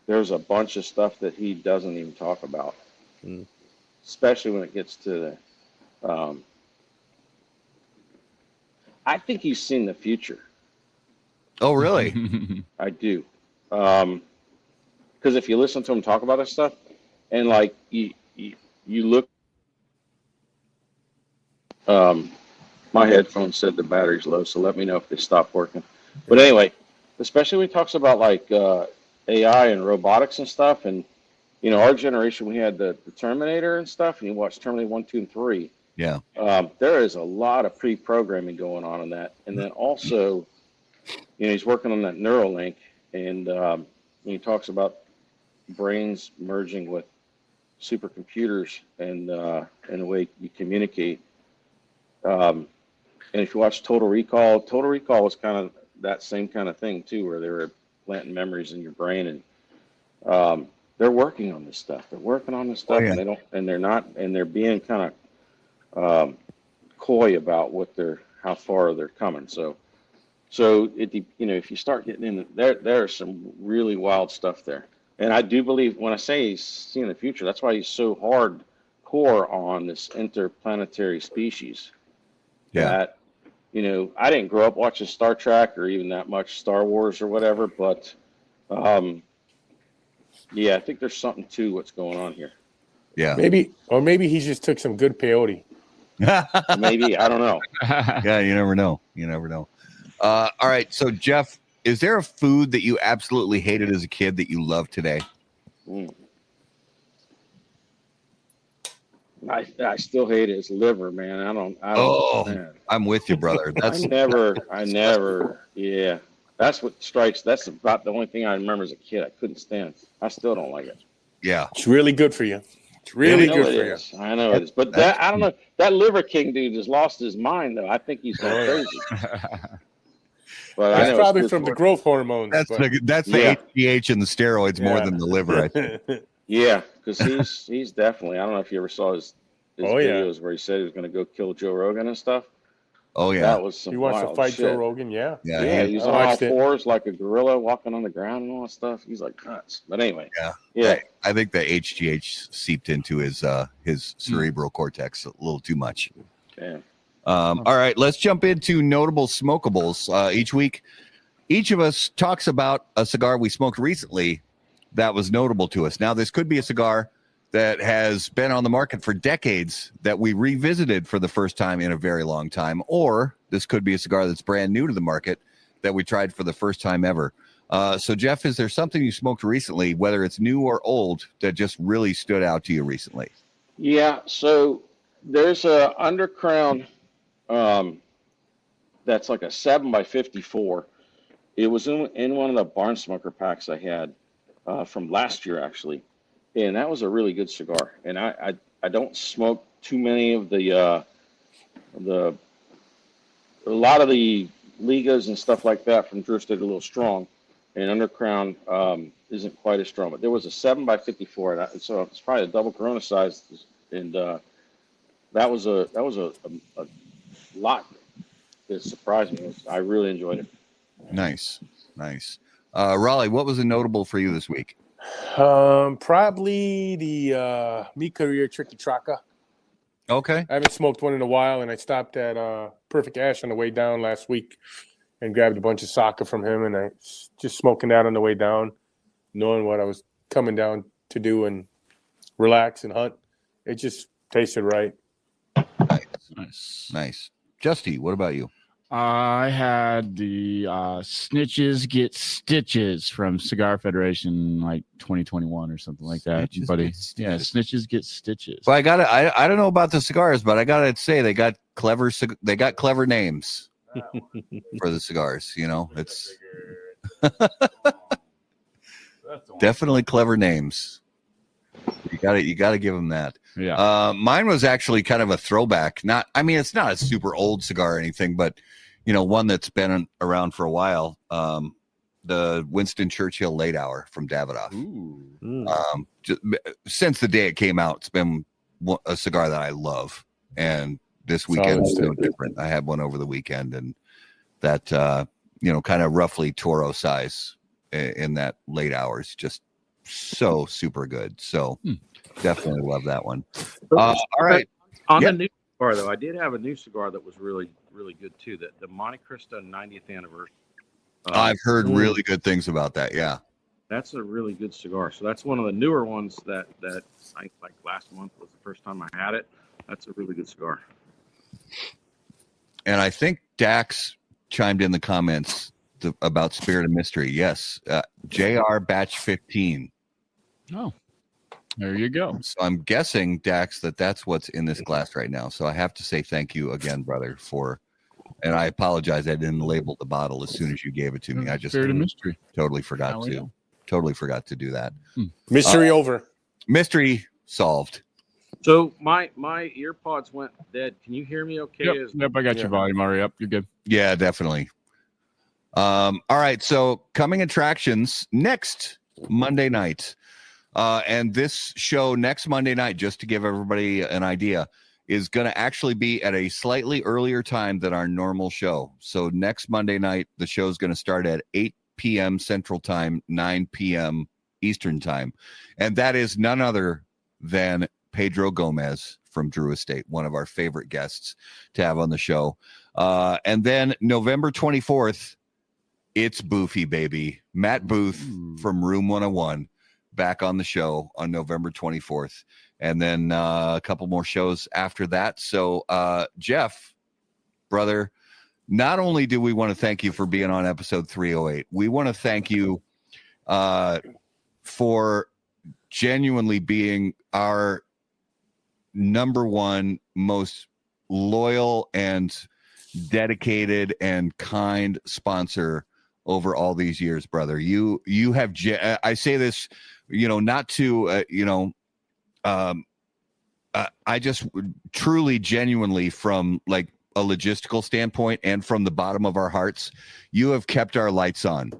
there's a bunch of stuff that he doesn't even talk about, especially when it gets to I think he's seen the future. Oh, really? I do. Because if you listen to him talk about this stuff, and like you look, my headphones said the battery's low, so let me know if they stop working. But anyway, especially when he talks about like AI and robotics and stuff, and you know, our generation, we had the Terminator and stuff, and you watch Terminator 1, 2, and 3. Yeah. There is a lot of pre-programming going on in that, and then also, you know, he's working on that Neuralink, and when he talks about brains merging with supercomputers and the way you communicate. And if you watch Total Recall was kind of that same kind of thing too, where they were planting memories in your brain, and they're working on this stuff. They're working on this stuff, and they're being kind of coy about how far they're coming. So it, you know, if you start getting in there's some really wild stuff there. And I do believe when I say he's seeing the future, that's why he's so hardcore on this interplanetary species. Yeah. That, you know, I didn't grow up watching Star Trek or even that much Star Wars or whatever, but yeah, I think there's something to what's going on here. Yeah. Maybe he just took some good peyote. Maybe, I don't know. Yeah, you never know. All right, so Jeff, is there a food that you absolutely hated as a kid that you love today? I still hate it. It's liver, man. I don't. Man. I'm with you, brother. That's I never. Yeah, that's what strikes. That's about the only thing I remember as a kid. I couldn't stand. I still don't like it. Yeah, it's really good for you. It's really good for you. I know it is. But I don't know. That Liver King dude has lost his mind, though. I think he's going crazy. But that's probably from the growth hormones. That's the HGH and the steroids more than the liver. I think. Yeah, because he's definitely. I don't know if you ever saw his videos where he said he was going to go kill Joe Rogan and stuff. Oh yeah, that was some. He wants to fight shit. Joe Rogan. Yeah. He's on all fours like a gorilla walking on the ground and all that stuff. He's like nuts. But anyway, yeah. I think the HGH seeped into his cerebral cortex a little too much. Yeah. All right, let's jump into notable smokables. Each week, each of us talks about a cigar we smoked recently that was notable to us. Now, this could be a cigar that has been on the market for decades that we revisited for the first time in a very long time, or this could be a cigar that's brand new to the market that we tried for the first time ever. So, Jeff, is there something you smoked recently, whether it's new or old, that just really stood out to you recently? Yeah, so there's a Undercrown that's like a 7x54. It was in one of the Barn Smoker packs I had from last year, actually, and that was a really good cigar. And I don't smoke too many of a lot of the Ligas and stuff like that from Drew State, a little strong, and Undercrown isn't quite as strong. But there was a 7x54, and so it's probably a double Corona size, and that was a lot that surprised me. I really enjoyed it. Nice. Raleigh, what was notable for you this week? Probably the Mi Career Tricky Traca. Okay. I haven't smoked one in a while, and I stopped at Perfect Ash on the way down last week and grabbed a bunch of Saka from him, and I just smoking that on the way down, knowing what I was coming down to do and relax and hunt. It just tasted right. Nice. Justy, what about you? I had the Snitches Get Stitches from Cigar Federation, like 2021 or something like that, buddy. Yeah, Snitches Get Stitches. Well, I don't know about the cigars, but I gotta say they got clever names for the cigars. You know, it's definitely clever names. You gotta give them that. Yeah. Mine was actually kind of a throwback. It's not a super old cigar or anything, but you know, one that's been around for a while. The Winston Churchill Late Hour from Davidoff. Since the day it came out, it's been a cigar that I love, and this weekend is no different. I had one over the weekend, and that kind of roughly Toro size in that late hours, just so super good. So definitely love that one. All right. On the cigar, though. I did have a new cigar that was really, really good too. The Monte Cristo 90th anniversary. I've heard really good things about that. Yeah. That's a really good cigar. So that's one of the newer ones that I like. Last month was the first time I had it. That's a really good cigar. And I think Dax chimed in the comments about Spirit of Mystery. Yes. JR Batch 15. Oh, there you go. So I'm guessing, Dax, that's what's in this glass right now. So I have to say thank you again, brother, and I apologize. I didn't label the bottle as soon as you gave it to me. I just Spirit of Mystery. Totally forgot to do that. Mystery over. Mystery solved. So my ear pods went dead. Can you hear me okay? Yep, I got your volume already up. You're good. Yeah, definitely. All right. So coming attractions next Monday night. And this show next Monday night, just to give everybody an idea, is going to actually be at a slightly earlier time than our normal show. So next Monday night, the show is going to start at 8 p.m. Central Time, 9 p.m. Eastern Time. And that is none other than Pedro Gomez from Drew Estate, one of our favorite guests to have on the show. And then November 24th, it's Boofy, baby. Matt Booth from Room 101 back on the show on November 24th. And then a couple more shows after that. So, Jeff, brother, not only do we want to thank you for being on episode 308, we want to thank you for genuinely being our number one most loyal and dedicated and kind sponsor over all these years, brother. You have, I say this, not to, I just truly, genuinely, from like a logistical standpoint and from the bottom of our hearts, you have kept our lights on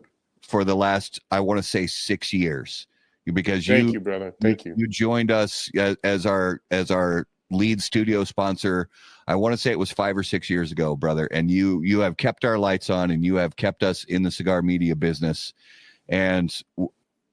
for the last, I want to say 6 years, because Thank you, brother. Thank you. You joined us as our lead studio sponsor. I want to say it was 5 or 6 years ago, brother. And you have kept our lights on, and you have kept us in the cigar media business. And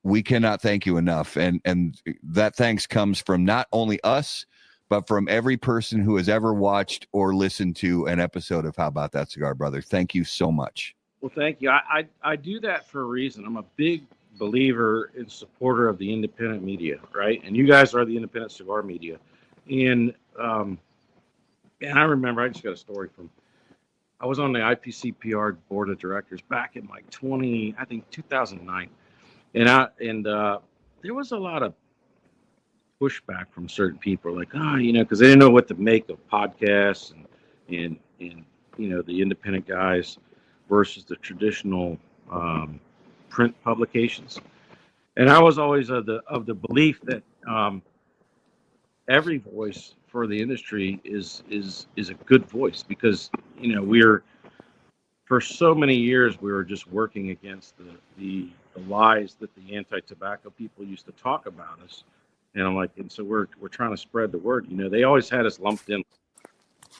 we cannot thank you enough. And that thanks comes from not only us, but from every person who has ever watched or listened to an episode of How About That Cigar, brother. Thank you so much. Well, thank you. I do that for a reason. I'm a big believer and supporter of the independent media, right? And you guys are the independent cigar media. And I remember, I just got a story I was on the IPC PR board of directors back in like 2009. And there was a lot of pushback from certain people, like, because they didn't know what to make of podcasts and the independent guys versus the traditional print publications. And I was always of the belief that every voice for the industry is a good voice, because for so many years we were just working against the lies that the anti-tobacco people used to talk about us. And I'm like, and so we're trying to spread the word. They always had us lumped in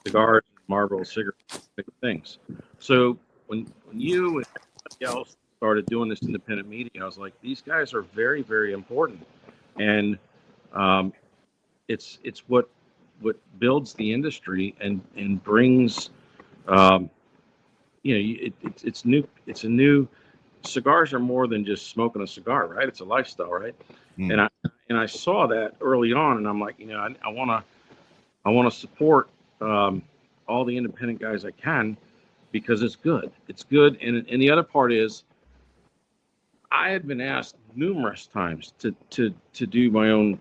cigars, Marlboro, cigarettes, things. So when you and everybody else started doing this independent media, I was like, these guys are very, very important. And it's what builds the industry and brings it's new. It's a new. Cigars are more than just smoking a cigar, right? It's a lifestyle, right? And I saw that early on, and I'm like, I want to support all the independent guys I can, because it's good. It's good. And the other part is, I had been asked numerous times to do my own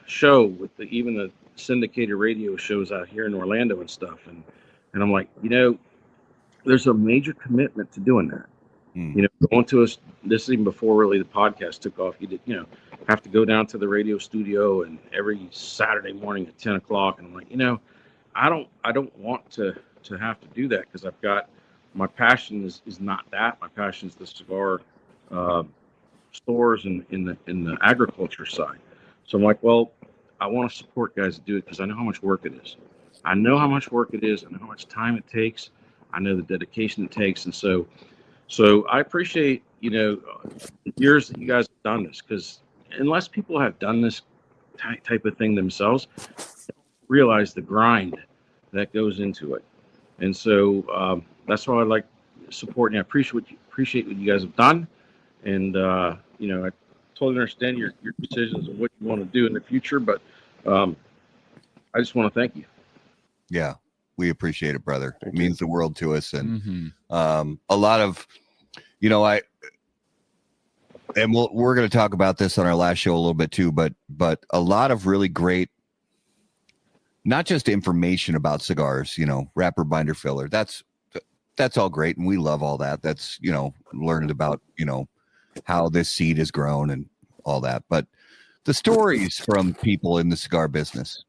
show with even the syndicated radio shows out here in Orlando and stuff. And I'm like, there's a major commitment to doing that. Going to us, this is even before really the podcast took off. You did, have to go down to the radio studio, and every Saturday morning at 10 o'clock. And I'm like, I don't want to have to do that, because I've got, my passion is not that. My passion is the cigar stores and in the agriculture side. So I'm like, well, I want to support guys that do it, because I know how much work it is. I know how much work it is. I know how much time it takes. I know the dedication it takes. And so I appreciate, the years that you guys have done this, because unless people have done this type of thing themselves, they don't realize the grind that goes into it. And so that's why I like supporting. I appreciate what you guys have done. And, you know, I totally understand your decisions and what you want to do in the future, but I just want to thank you. Yeah, we appreciate it, brother. Thank It means the world to us. And Mm-hmm. a lot of, you know, we're going to talk about this on our last show a little bit too, but a lot of really great, not just information about cigars, you know, wrapper, binder, filler. That's all great. And we love all that. That's, you know, learned about, you know, how this seed has grown and all that. But the stories from people in the cigar business,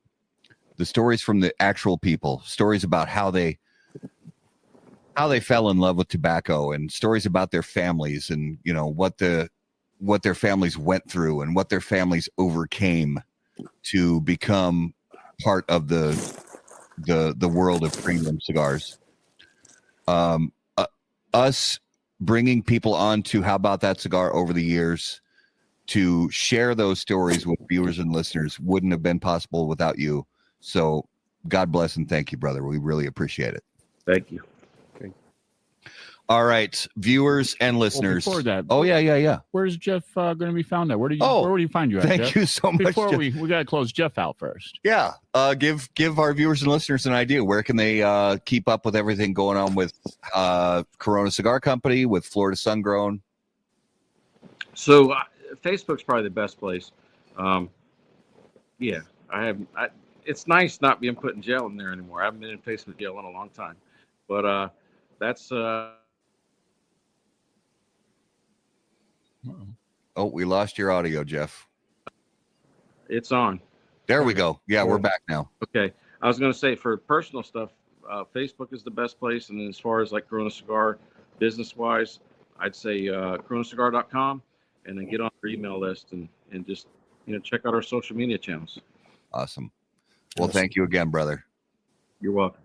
the stories from the actual people, stories about how they fell in love with tobacco, and stories about their families, and, you know, what their families went through and what their families overcame to become part of the world of premium cigars. Us bringing people on to How About That Cigar over the years to share those stories with viewers and listeners wouldn't have been possible without you. So God bless and thank you, brother. We really appreciate it. Thank you. All right, viewers and listeners. Before that, Oh yeah. where's Jeff going to be found at? Where would he find you at? Thank Jeff? you so much. Before Jeff. we got to close Jeff out first. Yeah, give our viewers and listeners an idea. Where can they keep up with everything going on with Corona Cigar Company, with Florida Sungrown? So Facebook's probably the best place. Yeah, it's nice not being put in jail in there anymore. I haven't been in Facebook jail in a long time, but that's. Oh, we lost your audio, Jeff. It's on. There we go. Yeah, we're back now. Okay. I was going to say, for personal stuff, Facebook is the best place. And as far as like Corona Cigar business wise, I'd say coronacigar.com, and then get on our email list and just, you know, check out our social media channels. Awesome. Well, thank you again, brother. You're welcome.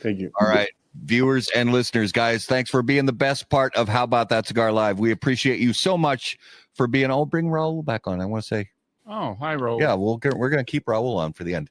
Thank you. All right. Viewers and listeners, guys, thanks for being the best part of How About That Cigar Live. We appreciate you so much for being. I'll bring Raul back on. I want to say. Oh, hi, Raul. Yeah, we're going to keep Raul on for the end.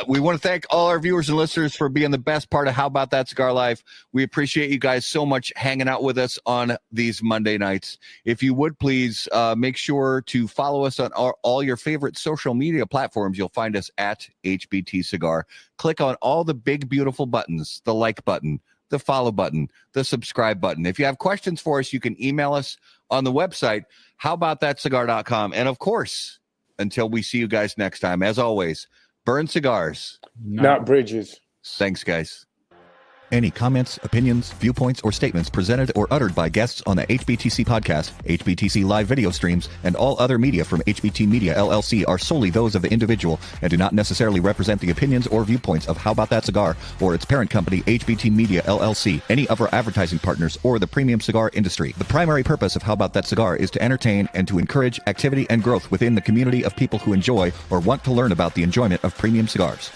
We want to thank all our viewers and listeners for being the best part of How About That Cigar Live. We appreciate you guys so much hanging out with us on these Monday nights. If you would please make sure to follow us on all your favorite social media platforms. You'll find us at HBT Cigar. Click on all the big, beautiful buttons, the like button, the follow button, the subscribe button. If you have questions for us, you can email us on the website, howaboutthatcigar.com. And of course, until we see you guys next time, as always, burn cigars, Not bridges. Thanks, guys. Any comments, opinions, viewpoints, or statements presented or uttered by guests on the HBTC podcast, HBTC live video streams, and all other media from HBT Media LLC are solely those of the individual and do not necessarily represent the opinions or viewpoints of How About That Cigar or its parent company, HBT Media LLC, any of our advertising partners, or the premium cigar industry. The primary purpose of How About That Cigar is to entertain and to encourage activity and growth within the community of people who enjoy or want to learn about the enjoyment of premium cigars.